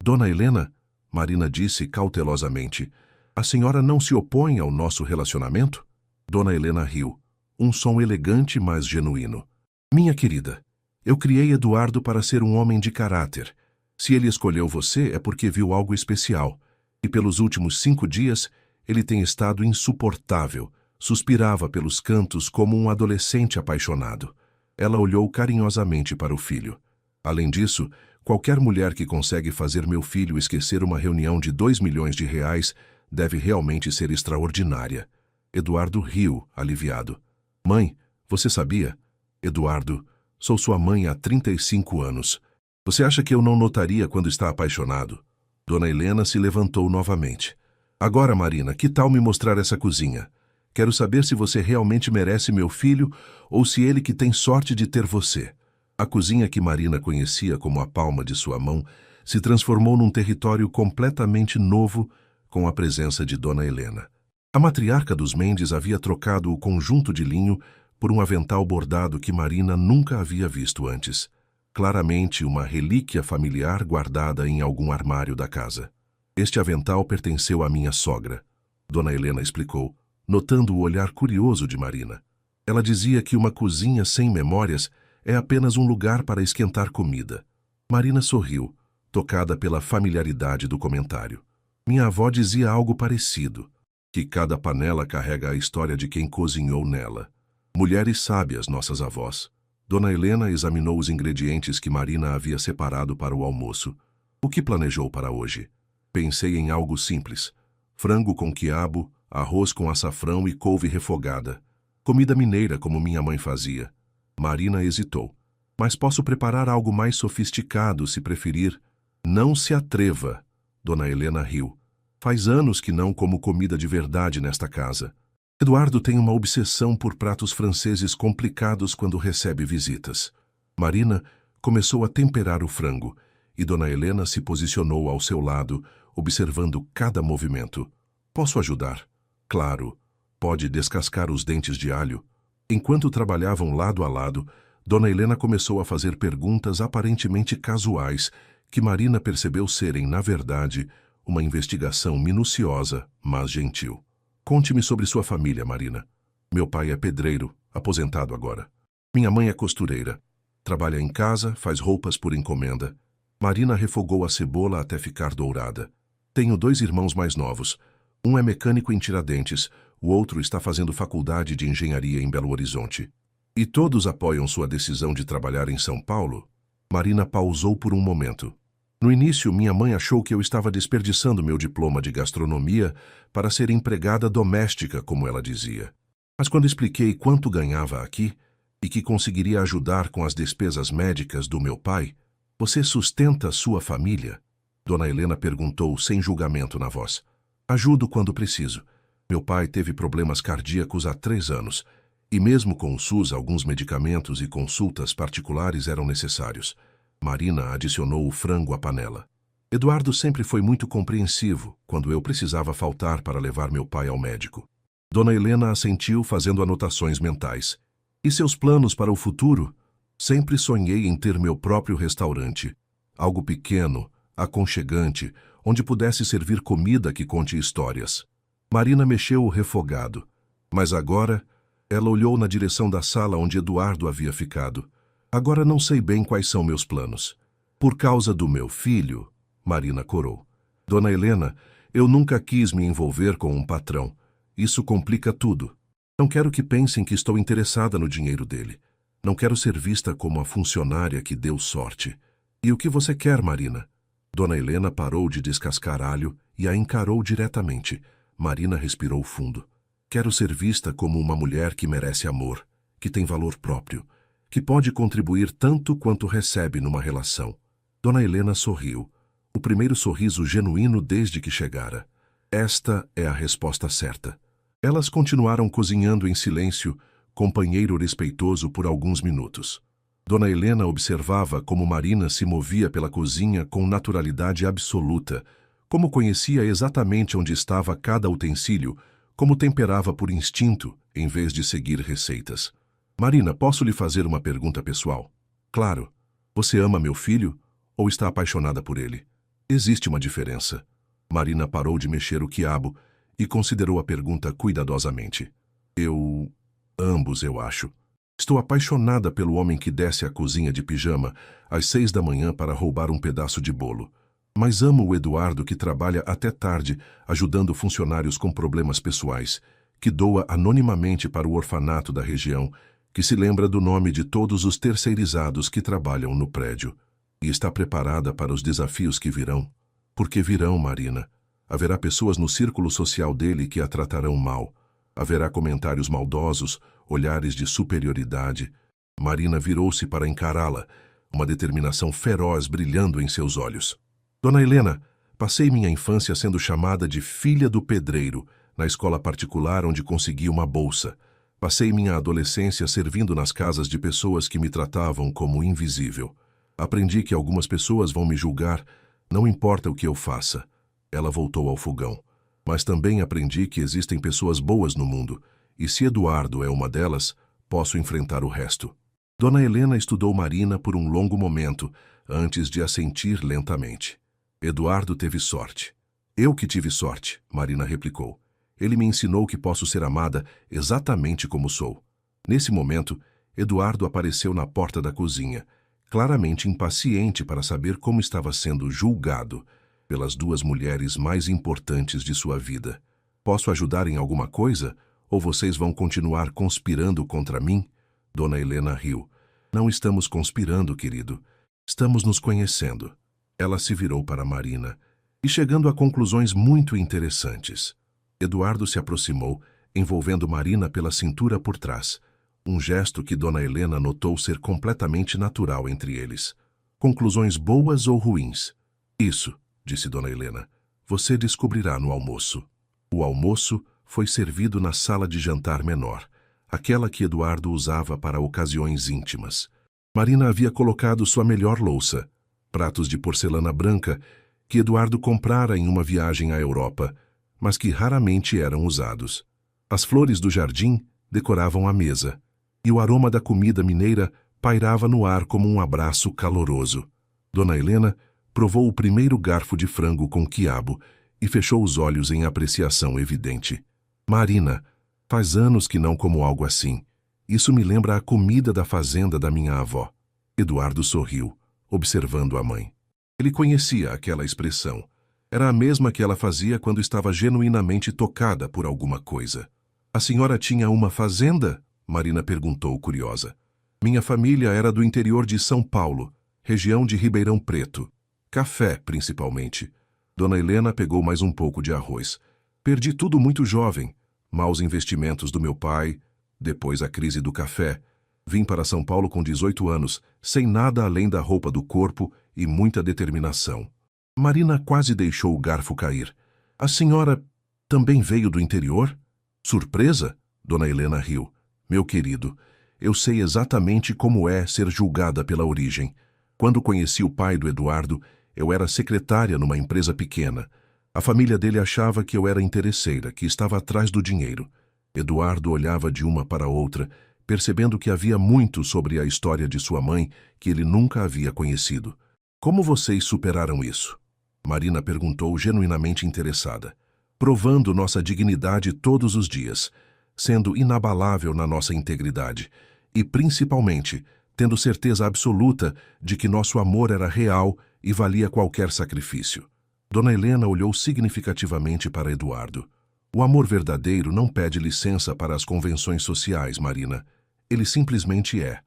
Dona Helena, Marina disse cautelosamente, a senhora não se opõe ao nosso relacionamento? Dona Helena riu, um som elegante, mas genuíno. Minha querida, eu criei Eduardo para ser um homem de caráter. Se ele escolheu você é porque viu algo especial. E pelos últimos 5 dias, ele tem estado insuportável. Suspirava pelos cantos como um adolescente apaixonado. Ela olhou carinhosamente para o filho. Além disso, qualquer mulher que consegue fazer meu filho esquecer uma reunião de 2 milhões de reais deve realmente ser extraordinária. Eduardo riu, aliviado. Mãe, você sabia? Eduardo, sou sua mãe há 35 anos. Você acha que eu não notaria quando está apaixonado? Dona Helena se levantou novamente. Agora, Marina, que tal me mostrar essa cozinha? Quero saber se você realmente merece meu filho ou se ele que tem sorte de ter você. A cozinha que Marina conhecia como a palma de sua mão se transformou num território completamente novo com a presença de Dona Helena. A matriarca dos Mendes havia trocado o conjunto de linho por um avental bordado que Marina nunca havia visto antes. Claramente uma relíquia familiar guardada em algum armário da casa. Este avental pertenceu à minha sogra, Dona Helena explicou, notando o olhar curioso de Marina. Ela dizia que uma cozinha sem memórias é apenas um lugar para esquentar comida. Marina sorriu, tocada pela familiaridade do comentário. Minha avó dizia algo parecido, que cada panela carrega a história de quem cozinhou nela. Mulheres sábias, nossas avós. Dona Helena examinou os ingredientes que Marina havia separado para o almoço. O que planejou para hoje? Pensei em algo simples. Frango com quiabo, arroz com açafrão e couve refogada. Comida mineira como minha mãe fazia. Marina hesitou. Mas posso preparar algo mais sofisticado se preferir. Não se atreva. Dona Helena riu. Faz anos que não como comida de verdade nesta casa. Eduardo tem uma obsessão por pratos franceses complicados quando recebe visitas. Marina começou a temperar o frango e Dona Helena se posicionou ao seu lado, observando cada movimento. Posso ajudar? Claro. Pode descascar os dentes de alho. Enquanto trabalhavam lado a lado, Dona Helena começou a fazer perguntas aparentemente casuais que Marina percebeu serem, na verdade, uma investigação minuciosa, mas gentil. Conte-me sobre sua família, Marina. Meu pai é pedreiro, aposentado agora. Minha mãe é costureira. Trabalha em casa, faz roupas por encomenda. Marina refogou a cebola até ficar dourada. Tenho 2 irmãos mais novos. Um é mecânico em Tiradentes, o outro está fazendo faculdade de engenharia em Belo Horizonte. E todos apoiam sua decisão de trabalhar em São Paulo? Marina pausou por um momento. No início, minha mãe achou que eu estava desperdiçando meu diploma de gastronomia para ser empregada doméstica, como ela dizia. Mas quando expliquei quanto ganhava aqui e que conseguiria ajudar com as despesas médicas do meu pai, você sustenta sua família? Dona Helena perguntou sem julgamento na voz. Ajudo quando preciso. Meu pai teve problemas cardíacos há 3 anos e mesmo com o SUS, alguns medicamentos e consultas particulares eram necessários. Marina adicionou o frango à panela. Eduardo sempre foi muito compreensivo quando eu precisava faltar para levar meu pai ao médico. Dona Helena assentiu fazendo anotações mentais. E seus planos para o futuro? Sempre sonhei em ter meu próprio restaurante. Algo pequeno, aconchegante, onde pudesse servir comida que conte histórias. Marina mexeu o refogado. Mas agora, ela olhou na direção da sala onde Eduardo havia ficado. Agora não sei bem quais são meus planos. Por causa do meu filho, Marina corou. Dona Helena, eu nunca quis me envolver com um patrão. Isso complica tudo. Não quero que pensem que estou interessada no dinheiro dele. Não quero ser vista como a funcionária que deu sorte. E o que você quer, Marina? Dona Helena parou de descascar alho e a encarou diretamente. Marina respirou fundo. Quero ser vista como uma mulher que merece amor, que tem valor próprio, que pode contribuir tanto quanto recebe numa relação. Dona Helena sorriu. O primeiro sorriso genuíno desde que chegara. Esta é a resposta certa. Elas continuaram cozinhando em silêncio, companheiro respeitoso por alguns minutos. Dona Helena observava como Marina se movia pela cozinha com naturalidade absoluta, como conhecia exatamente onde estava cada utensílio, como temperava por instinto, em vez de seguir receitas. Marina, posso lhe fazer uma pergunta pessoal? Claro. Você ama meu filho ou está apaixonada por ele? Existe uma diferença. Marina parou de mexer o quiabo e considerou a pergunta cuidadosamente. Ambos, eu acho. Estou apaixonada pelo homem que desce à cozinha de pijama às 6 da manhã para roubar um pedaço de bolo. Mas amo o Eduardo que trabalha até tarde ajudando funcionários com problemas pessoais, que doa anonimamente para o orfanato da região, que se lembra do nome de todos os terceirizados que trabalham no prédio. E está preparada para os desafios que virão. Porque virão, Marina. Haverá pessoas no círculo social dele que a tratarão mal. Haverá comentários maldosos, olhares de superioridade. Marina virou-se para encará-la, uma determinação feroz brilhando em seus olhos. Dona Helena, passei minha infância sendo chamada de filha do pedreiro, na escola particular onde consegui uma bolsa. Passei minha adolescência servindo nas casas de pessoas que me tratavam como invisível. Aprendi que algumas pessoas vão me julgar, não importa o que eu faça. Ela voltou ao fogão. Mas também aprendi que existem pessoas boas no mundo, e se Eduardo é uma delas, posso enfrentar o resto. Dona Helena estudou Marina por um longo momento, antes de assentir lentamente. Eduardo teve sorte. Eu que tive sorte, Marina replicou. Ele me ensinou que posso ser amada exatamente como sou. Nesse momento, Eduardo apareceu na porta da cozinha, claramente impaciente para saber como estava sendo julgado pelas 2 mulheres mais importantes de sua vida. Posso ajudar em alguma coisa? Ou vocês vão continuar conspirando contra mim? Dona Helena riu. Não estamos conspirando, querido. Estamos nos conhecendo. Ela se virou para Marina e chegando a conclusões muito interessantes. Eduardo se aproximou, envolvendo Marina pela cintura por trás, um gesto que Dona Helena notou ser completamente natural entre eles. Conclusões boas ou ruins? Isso, disse Dona Helena, você descobrirá no almoço. O almoço foi servido na sala de jantar menor, aquela que Eduardo usava para ocasiões íntimas. Marina havia colocado sua melhor louça, pratos de porcelana branca, que Eduardo comprara em uma viagem à Europa, mas que raramente eram usados. As flores do jardim decoravam a mesa, e o aroma da comida mineira pairava no ar como um abraço caloroso. Dona Helena provou o primeiro garfo de frango com quiabo e fechou os olhos em apreciação evidente. Marina, faz anos que não como algo assim. Isso me lembra a comida da fazenda da minha avó. Eduardo sorriu, observando a mãe. Ele conhecia aquela expressão. Era a mesma que ela fazia quando estava genuinamente tocada por alguma coisa. A senhora tinha uma fazenda? Marina perguntou, curiosa. Minha família era do interior de São Paulo, região de Ribeirão Preto. Café, principalmente. Dona Helena pegou mais um pouco de arroz. Perdi tudo muito jovem. Maus investimentos do meu pai, depois a crise do café. Vim para São Paulo com 18 anos, sem nada além da roupa do corpo e muita determinação. Marina quase deixou o garfo cair. A senhora também veio do interior? Surpresa? Dona Helena riu. Meu querido, eu sei exatamente como é ser julgada pela origem. Quando conheci o pai do Eduardo, eu era secretária numa empresa pequena. A família dele achava que eu era interesseira, que estava atrás do dinheiro. Eduardo olhava de uma para outra, percebendo que havia muito sobre a história de sua mãe que ele nunca havia conhecido. Como vocês superaram isso? Marina perguntou, genuinamente interessada. Provando nossa dignidade todos os dias, sendo inabalável na nossa integridade e, principalmente, tendo certeza absoluta de que nosso amor era real e valia qualquer sacrifício. Dona Helena olhou significativamente para Eduardo. O amor verdadeiro não pede licença para as convenções sociais, Marina. Ele simplesmente é.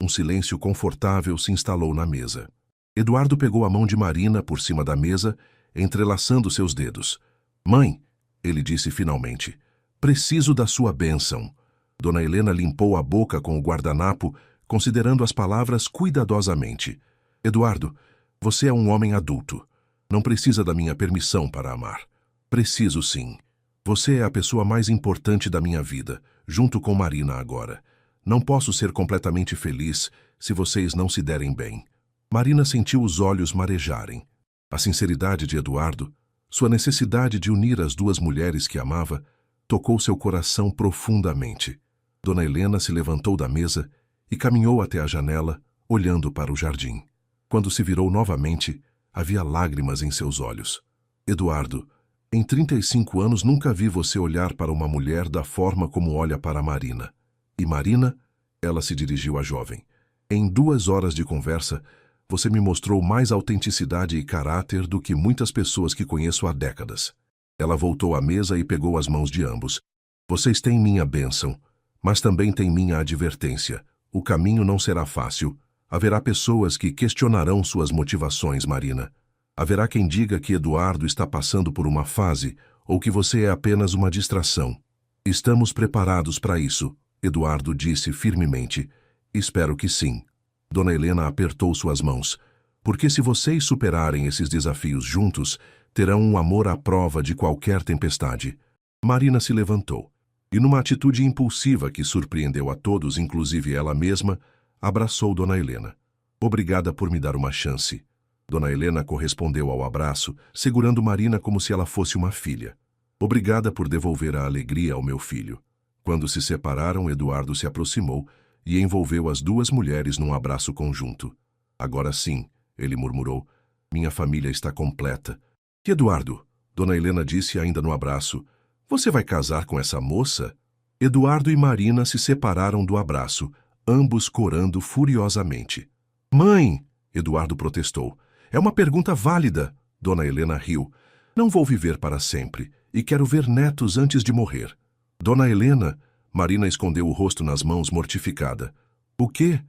Um silêncio confortável se instalou na mesa. Eduardo pegou a mão de Marina por cima da mesa, entrelaçando seus dedos. Mãe, ele disse finalmente, preciso da sua bênção. Dona Helena limpou a boca com o guardanapo, considerando as palavras cuidadosamente. Eduardo, você é um homem adulto. Não precisa da minha permissão para amar. Preciso sim. Você é a pessoa mais importante da minha vida, junto com Marina agora. Não posso ser completamente feliz se vocês não se derem bem. Marina sentiu os olhos marejarem. A sinceridade de Eduardo, sua necessidade de unir as duas mulheres que amava, tocou seu coração profundamente. Dona Helena se levantou da mesa e caminhou até a janela, olhando para o jardim. Quando se virou novamente, havia lágrimas em seus olhos. Eduardo, em 35 anos nunca vi você olhar para uma mulher da forma como olha para Marina. E Marina, ela se dirigiu à jovem. Em 2 horas de conversa, você me mostrou mais autenticidade e caráter do que muitas pessoas que conheço há décadas. Ela voltou à mesa e pegou as mãos de ambos. Vocês têm minha bênção, mas também têm minha advertência. O caminho não será fácil. Haverá pessoas que questionarão suas motivações, Marina. Haverá quem diga que Eduardo está passando por uma fase ou que você é apenas uma distração. Estamos preparados para isso, Eduardo disse firmemente. Espero que sim. Dona Helena apertou suas mãos. Porque se vocês superarem esses desafios juntos, terão um amor à prova de qualquer tempestade. Marina se levantou e, numa atitude impulsiva que surpreendeu a todos, inclusive ela mesma, abraçou Dona Helena. Obrigada por me dar uma chance. Dona Helena correspondeu ao abraço, segurando Marina como se ela fosse uma filha. Obrigada por devolver a alegria ao meu filho. Quando se separaram, Eduardo se aproximou e envolveu as duas mulheres num abraço conjunto. Agora sim, ele murmurou, minha família está completa. E Eduardo, Dona Helena disse ainda no abraço, você vai casar com essa moça? Eduardo e Marina se separaram do abraço, ambos corando furiosamente. Mãe, Eduardo protestou, é uma pergunta válida. Dona Helena riu. Não vou viver para sempre e quero ver netos antes de morrer. Dona Helena, Marina escondeu o rosto nas mãos mortificada. O quê?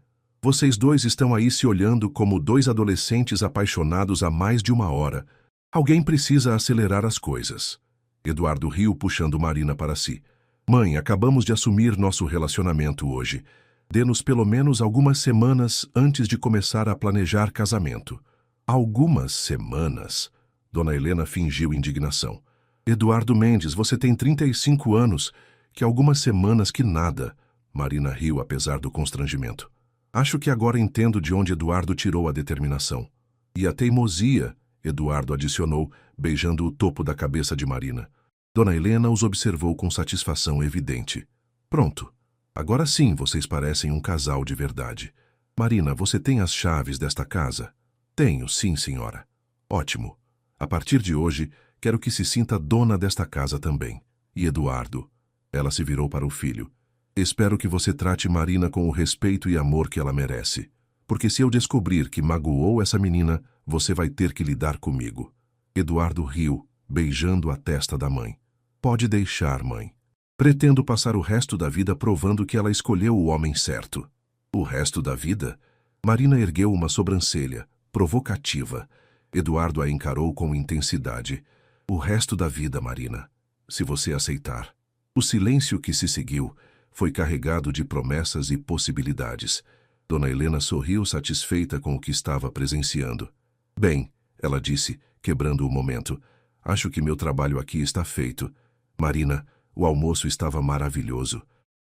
Vocês dois estão aí se olhando como 2 adolescentes apaixonados há mais de 1 hora. Alguém precisa acelerar as coisas. Eduardo riu, puxando Marina para si. Mãe, acabamos de assumir nosso relacionamento hoje. Dê-nos pelo menos algumas semanas antes de começar a planejar casamento. Algumas semanas? Dona Helena fingiu indignação. Eduardo Mendes, você tem 35 anos, que algumas semanas que nada. Marina riu apesar do constrangimento. Acho que agora entendo de onde Eduardo tirou a determinação. E a teimosia, Eduardo adicionou, beijando o topo da cabeça de Marina. Dona Helena os observou com satisfação evidente. Pronto. Agora sim vocês parecem um casal de verdade. Marina, você tem as chaves desta casa? Tenho, sim, senhora. Ótimo. A partir de hoje, quero que se sinta dona desta casa também. E Eduardo? Ela se virou para o filho. Espero que você trate Marina com o respeito e amor que ela merece. Porque se eu descobrir que magoou essa menina, você vai ter que lidar comigo. Eduardo riu, beijando a testa da mãe. Pode deixar, mãe. Pretendo passar o resto da vida provando que ela escolheu o homem certo. O resto da vida? Marina ergueu uma sobrancelha, provocativa. Eduardo a encarou com intensidade. O resto da vida, Marina. Se você aceitar. O silêncio que se seguiu foi carregado de promessas e possibilidades. Dona Helena sorriu satisfeita com o que estava presenciando. Bem, ela disse, quebrando o momento. Acho que meu trabalho aqui está feito. Marina, o almoço estava maravilhoso.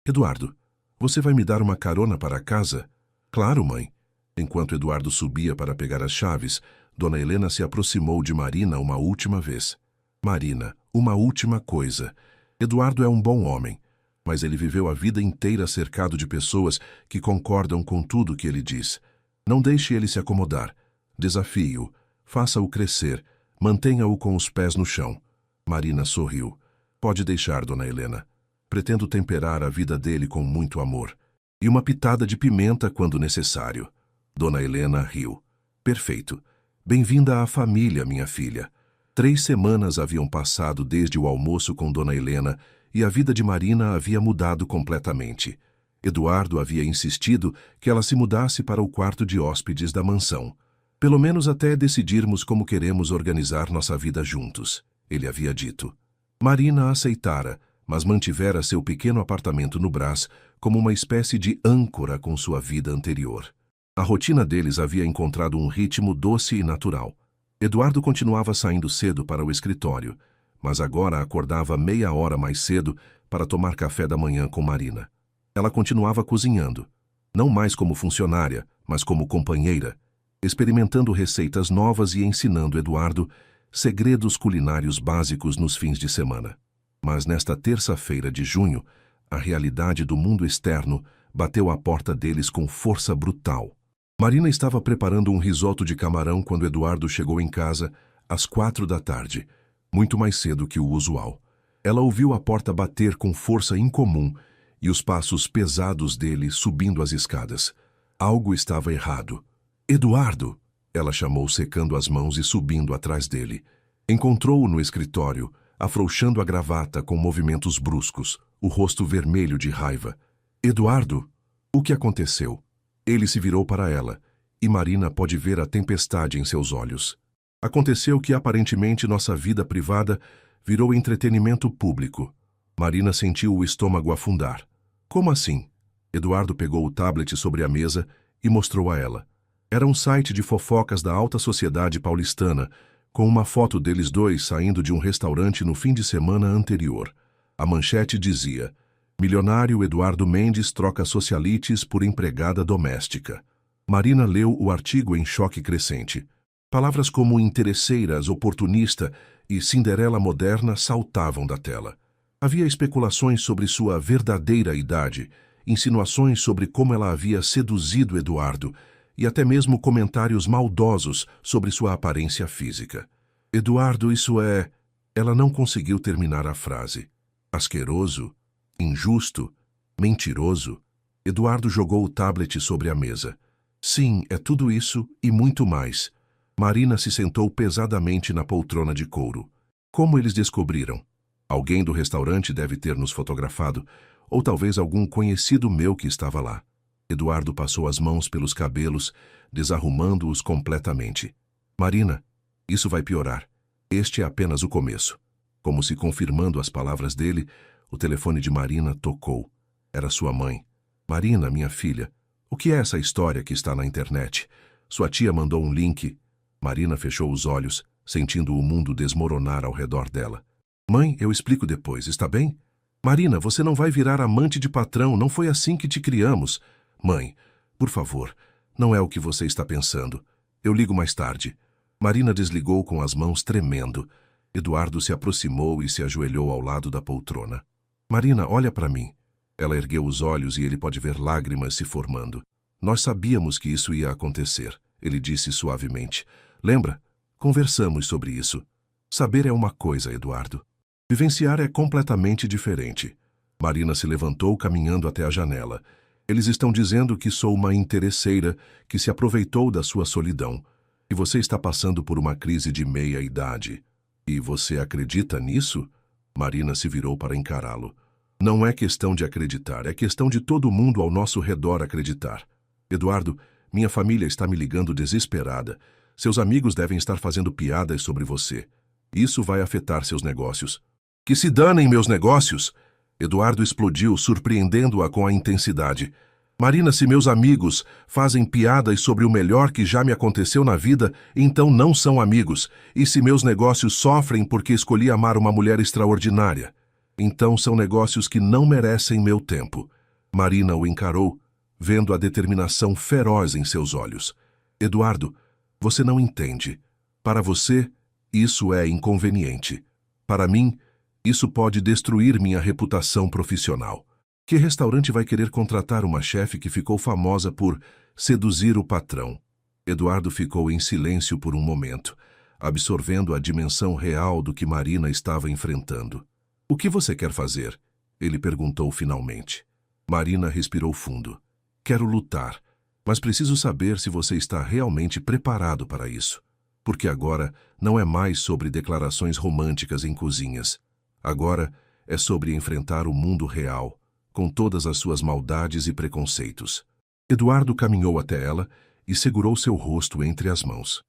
Eduardo, você vai me dar uma carona para casa? Claro, mãe. Enquanto Eduardo subia para pegar as chaves, Dona Helena se aproximou de Marina uma última vez. Marina, uma última coisa. Eduardo é um bom homem, mas ele viveu a vida inteira cercado de pessoas que concordam com tudo que ele diz. Não deixe ele se acomodar. Desafie-o. Faça-o crescer. Mantenha-o com os pés no chão. Marina sorriu. Pode deixar, Dona Helena. Pretendo temperar a vida dele com muito amor. E uma pitada de pimenta quando necessário. Dona Helena riu. Perfeito. Bem-vinda à família, minha filha. 3 semanas haviam passado desde o almoço com Dona Helena e a vida de Marina havia mudado completamente. Eduardo havia insistido que ela se mudasse para o quarto de hóspedes da mansão. Pelo menos até decidirmos como queremos organizar nossa vida juntos, ele havia dito. Marina aceitara, mas mantivera seu pequeno apartamento no Brás como uma espécie de âncora com sua vida anterior. A rotina deles havia encontrado um ritmo doce e natural. Eduardo continuava saindo cedo para o escritório, mas agora acordava meia hora mais cedo para tomar café da manhã com Marina. Ela continuava cozinhando, não mais como funcionária, mas como companheira, experimentando receitas novas e ensinando Eduardo segredos culinários básicos nos fins de semana. Mas nesta terça-feira de junho, a realidade do mundo externo bateu à porta deles com força brutal. Marina estava preparando um risoto de camarão quando Eduardo chegou em casa às 4 da tarde, muito mais cedo que o usual. Ela ouviu a porta bater com força incomum e os passos pesados dele subindo as escadas. Algo estava errado. Eduardo! Ela chamou secando as mãos e subindo atrás dele. Encontrou-o no escritório, afrouxando a gravata com movimentos bruscos, o rosto vermelho de raiva. Eduardo! O que aconteceu? Ele se virou para ela, e Marina pode ver a tempestade em seus olhos. Aconteceu que aparentemente nossa vida privada virou entretenimento público. Marina sentiu o estômago afundar. Como assim? Eduardo pegou o tablet sobre a mesa e mostrou a ela. Era um site de fofocas da alta sociedade paulistana, com uma foto deles dois saindo de um restaurante no fim de semana anterior. A manchete dizia: Milionário Eduardo Mendes troca socialites por empregada doméstica. Marina leu o artigo em choque crescente. Palavras como interesseiras, oportunista e Cinderela moderna saltavam da tela. Havia especulações sobre sua verdadeira idade, insinuações sobre como ela havia seduzido Eduardo e até mesmo comentários maldosos sobre sua aparência física. Eduardo, isso é... Ela não conseguiu terminar a frase. Asqueroso? Injusto? Mentiroso? Eduardo jogou o tablet sobre a mesa. Sim, é tudo isso e muito mais. Marina se sentou pesadamente na poltrona de couro. Como eles descobriram? Alguém do restaurante deve ter nos fotografado, ou talvez algum conhecido meu que estava lá. Eduardo passou as mãos pelos cabelos, desarrumando-os completamente. Marina, isso vai piorar. Este é apenas o começo. Como se confirmando as palavras dele, o telefone de Marina tocou. Era sua mãe. Marina, minha filha, o que é essa história que está na internet? Sua tia mandou um link. Marina fechou os olhos, sentindo o mundo desmoronar ao redor dela. Mãe, eu explico depois, está bem? Marina, você não vai virar amante de patrão, não foi assim que te criamos. Mãe, por favor, não é o que você está pensando. Eu ligo mais tarde. Marina desligou com as mãos tremendo. Eduardo se aproximou e se ajoelhou ao lado da poltrona. Marina, olha para mim. Ela ergueu os olhos e ele pode ver lágrimas se formando. Nós sabíamos que isso ia acontecer, ele disse suavemente. Lembra? Conversamos sobre isso. Saber é uma coisa, Eduardo. Vivenciar é completamente diferente. Marina se levantou caminhando até a janela. Eles estão dizendo que sou uma interesseira que se aproveitou da sua solidão. E você está passando por uma crise de meia-idade. E você acredita nisso? Marina se virou para encará-lo. Não é questão de acreditar, é questão de todo mundo ao nosso redor acreditar. Eduardo, minha família está me ligando desesperada. Seus amigos devem estar fazendo piadas sobre você. Isso vai afetar seus negócios. Que se danem meus negócios! Eduardo explodiu, surpreendendo-a com a intensidade. Marina, se meus amigos fazem piadas sobre o melhor que já me aconteceu na vida, então não são amigos. E se meus negócios sofrem porque escolhi amar uma mulher extraordinária, então são negócios que não merecem meu tempo. Marina o encarou, vendo a determinação feroz em seus olhos. Eduardo, você não entende. Para você, isso é inconveniente. Para mim, isso pode destruir minha reputação profissional. Que restaurante vai querer contratar uma chefe que ficou famosa por seduzir o patrão? Eduardo ficou em silêncio por um momento, absorvendo a dimensão real do que Marina estava enfrentando. O que você quer fazer? Ele perguntou finalmente. Marina respirou fundo. Quero lutar, mas preciso saber se você está realmente preparado para isso. Porque agora não é mais sobre declarações românticas em cozinhas. Agora é sobre enfrentar o mundo real, com todas as suas maldades e preconceitos. Eduardo caminhou até ela e segurou seu rosto entre as mãos.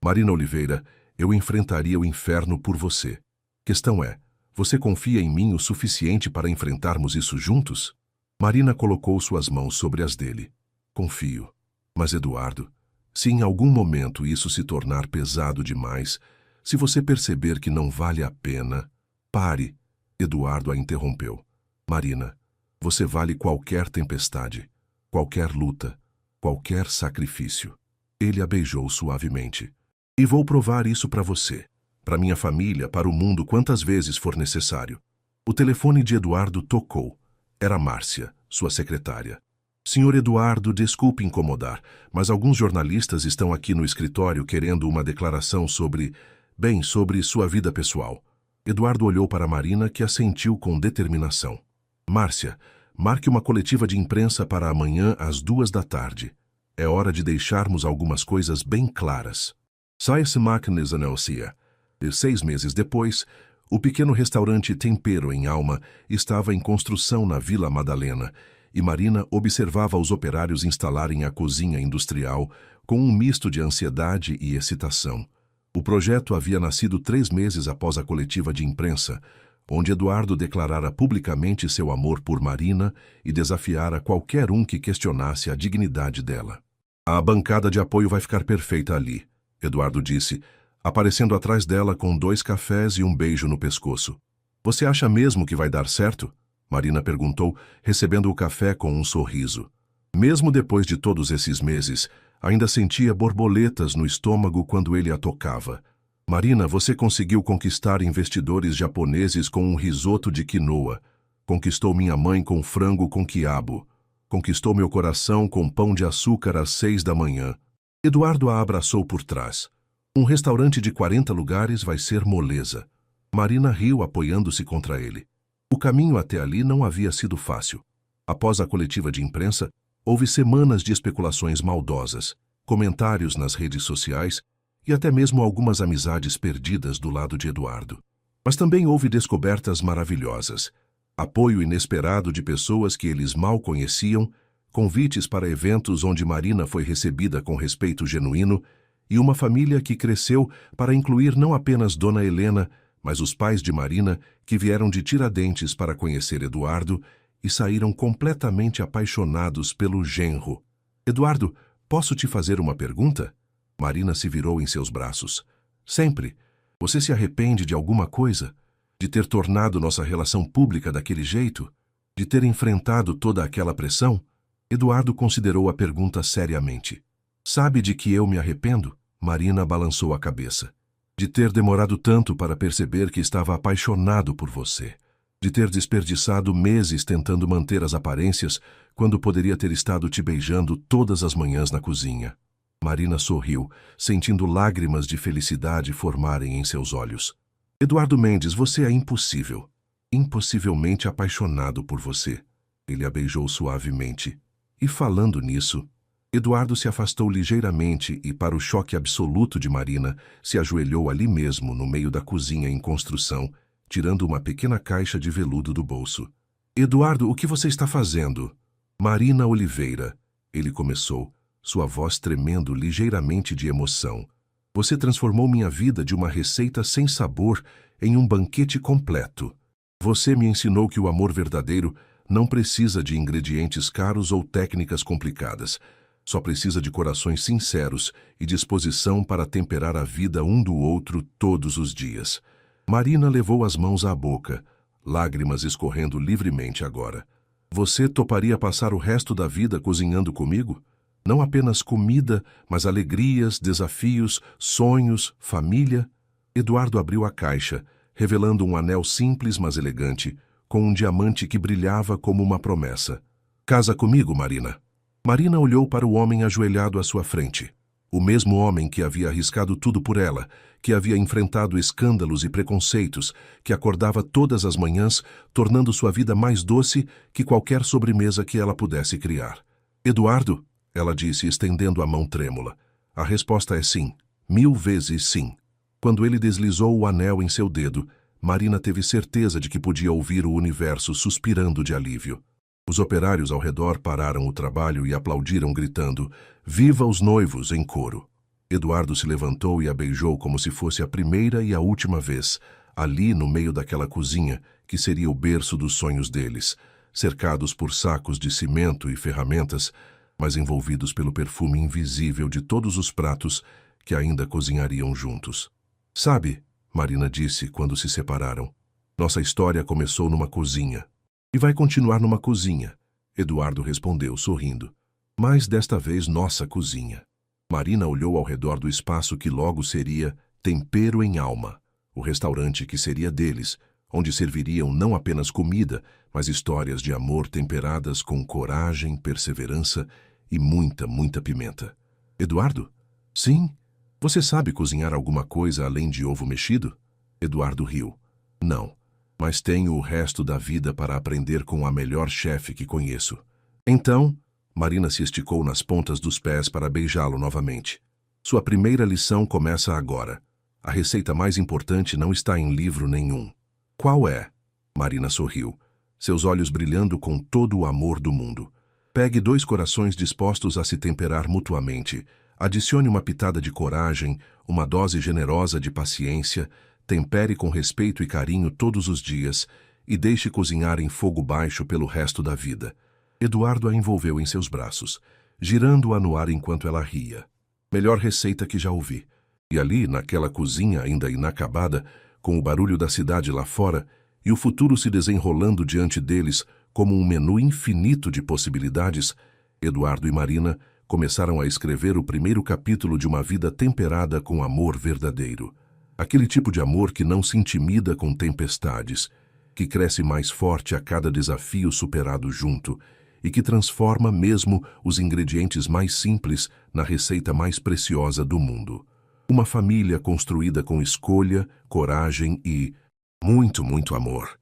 Marina Oliveira, eu enfrentaria o inferno por você. Questão é, você confia em mim o suficiente para enfrentarmos isso juntos? Marina colocou suas mãos sobre as dele. Confio. Mas Eduardo, se em algum momento isso se tornar pesado demais, se você perceber que não vale a pena, pare. Eduardo a interrompeu. Marina, você vale qualquer tempestade, qualquer luta, qualquer sacrifício. Ele a beijou suavemente. E vou provar isso para você, para minha família, para o mundo, quantas vezes for necessário. O telefone de Eduardo tocou. Era Márcia, sua secretária. Senhor Eduardo, desculpe incomodar, mas alguns jornalistas estão aqui no escritório querendo uma declaração sobre sua vida pessoal. Eduardo olhou para Marina, que assentiu com determinação. Márcia, marque uma coletiva de imprensa para amanhã às 14h. É hora de deixarmos algumas coisas bem claras. Sai-se máquinas anuncia. E 6 meses depois, o pequeno restaurante Tempero em Alma estava em construção na Vila Madalena, e Marina observava os operários instalarem a cozinha industrial com um misto de ansiedade e excitação. O projeto havia nascido 3 meses após a coletiva de imprensa, onde Eduardo declarara publicamente seu amor por Marina e desafiara qualquer um que questionasse a dignidade dela. A bancada de apoio vai ficar perfeita ali, Eduardo disse, aparecendo atrás dela com 2 cafés e um beijo no pescoço. Você acha mesmo que vai dar certo? Marina perguntou, recebendo o café com um sorriso. Mesmo depois de todos esses meses, ainda sentia borboletas no estômago quando ele a tocava. Marina, você conseguiu conquistar investidores japoneses com um risoto de quinoa. Conquistou minha mãe com frango com quiabo. Conquistou meu coração com pão de açúcar às 6 da manhã. Eduardo a abraçou por trás. Um restaurante de 40 lugares vai ser moleza. Marina riu apoiando-se contra ele. O caminho até ali não havia sido fácil. Após a coletiva de imprensa, houve semanas de especulações maldosas, comentários nas redes sociais e até mesmo algumas amizades perdidas do lado de Eduardo. Mas também houve descobertas maravilhosas, apoio inesperado de pessoas que eles mal conheciam, convites para eventos onde Marina foi recebida com respeito genuíno e uma família que cresceu para incluir não apenas Dona Helena, mas os pais de Marina, que vieram de Tiradentes para conhecer Eduardo e saíram completamente apaixonados pelo genro. Eduardo, posso te fazer uma pergunta? Marina se virou em seus braços. Sempre. Você se arrepende de alguma coisa? De ter tornado nossa relação pública daquele jeito? De ter enfrentado toda aquela pressão? Eduardo considerou a pergunta seriamente. Sabe de que eu me arrependo? Marina balançou a cabeça. De ter demorado tanto para perceber que estava apaixonado por você. De ter desperdiçado meses tentando manter as aparências quando poderia ter estado te beijando todas as manhãs na cozinha. Marina sorriu, sentindo lágrimas de felicidade formarem em seus olhos. Eduardo Mendes, você é impossível. Impossivelmente apaixonado por você. Ele a beijou suavemente. E falando nisso, Eduardo se afastou ligeiramente e, para o choque absoluto de Marina, se ajoelhou ali mesmo, no meio da cozinha em construção, tirando uma pequena caixa de veludo do bolso. Eduardo, o que você está fazendo? Marina Oliveira, ele começou, sua voz tremendo ligeiramente de emoção. Você transformou minha vida de uma receita sem sabor em um banquete completo. Você me ensinou que o amor verdadeiro não precisa de ingredientes caros ou técnicas complicadas. Só precisa de corações sinceros e disposição para temperar a vida um do outro todos os dias. Marina levou as mãos à boca, lágrimas escorrendo livremente agora. Você toparia passar o resto da vida cozinhando comigo? Não apenas comida, mas alegrias, desafios, sonhos, família? Eduardo abriu a caixa, revelando um anel simples mas elegante, com um diamante que brilhava como uma promessa. Casa comigo, Marina. Marina olhou para o homem ajoelhado à sua frente. O mesmo homem que havia arriscado tudo por ela, que havia enfrentado escândalos e preconceitos, que acordava todas as manhãs, tornando sua vida mais doce que qualquer sobremesa que ela pudesse criar. Eduardo, ela disse, estendendo a mão trêmula. A resposta é sim, 1000 vezes sim. Quando ele deslizou o anel em seu dedo, Marina teve certeza de que podia ouvir o universo suspirando de alívio. Os operários ao redor pararam o trabalho e aplaudiram gritando, "Viva os noivos!" em coro. Eduardo se levantou e a beijou como se fosse a primeira e a última vez, ali no meio daquela cozinha, que seria o berço dos sonhos deles, cercados por sacos de cimento e ferramentas, mas envolvidos pelo perfume invisível de todos os pratos que ainda cozinhariam juntos. Sabe, Marina disse quando se separaram, nossa história começou numa cozinha. E vai continuar numa cozinha, Eduardo respondeu, sorrindo. Mas desta vez nossa cozinha. Marina olhou ao redor do espaço que logo seria Tempero em Alma, o restaurante que seria deles, onde serviriam não apenas comida, mas histórias de amor temperadas com coragem, perseverança e muita pimenta. Eduardo? Sim? Você sabe cozinhar alguma coisa além de ovo mexido? Eduardo riu. Não. Mas tenho o resto da vida para aprender com a melhor chefe que conheço. Então, Marina se esticou nas pontas dos pés para beijá-lo novamente. Sua primeira lição começa agora. A receita mais importante não está em livro nenhum. Qual é? Marina sorriu, seus olhos brilhando com todo o amor do mundo. Pegue 2 corações dispostos a se temperar mutuamente. Adicione uma pitada de coragem, uma dose generosa de paciência. Tempere com respeito e carinho todos os dias e deixe cozinhar em fogo baixo pelo resto da vida. Eduardo a envolveu em seus braços, girando-a no ar enquanto ela ria. Melhor receita que já ouvi. E ali, naquela cozinha ainda inacabada, com o barulho da cidade lá fora e o futuro se desenrolando diante deles como um menu infinito de possibilidades, Eduardo e Marina começaram a escrever o primeiro capítulo de uma vida temperada com amor verdadeiro. Aquele tipo de amor que não se intimida com tempestades, que cresce mais forte a cada desafio superado junto e que transforma mesmo os ingredientes mais simples na receita mais preciosa do mundo. Uma família construída com escolha, coragem e muito amor.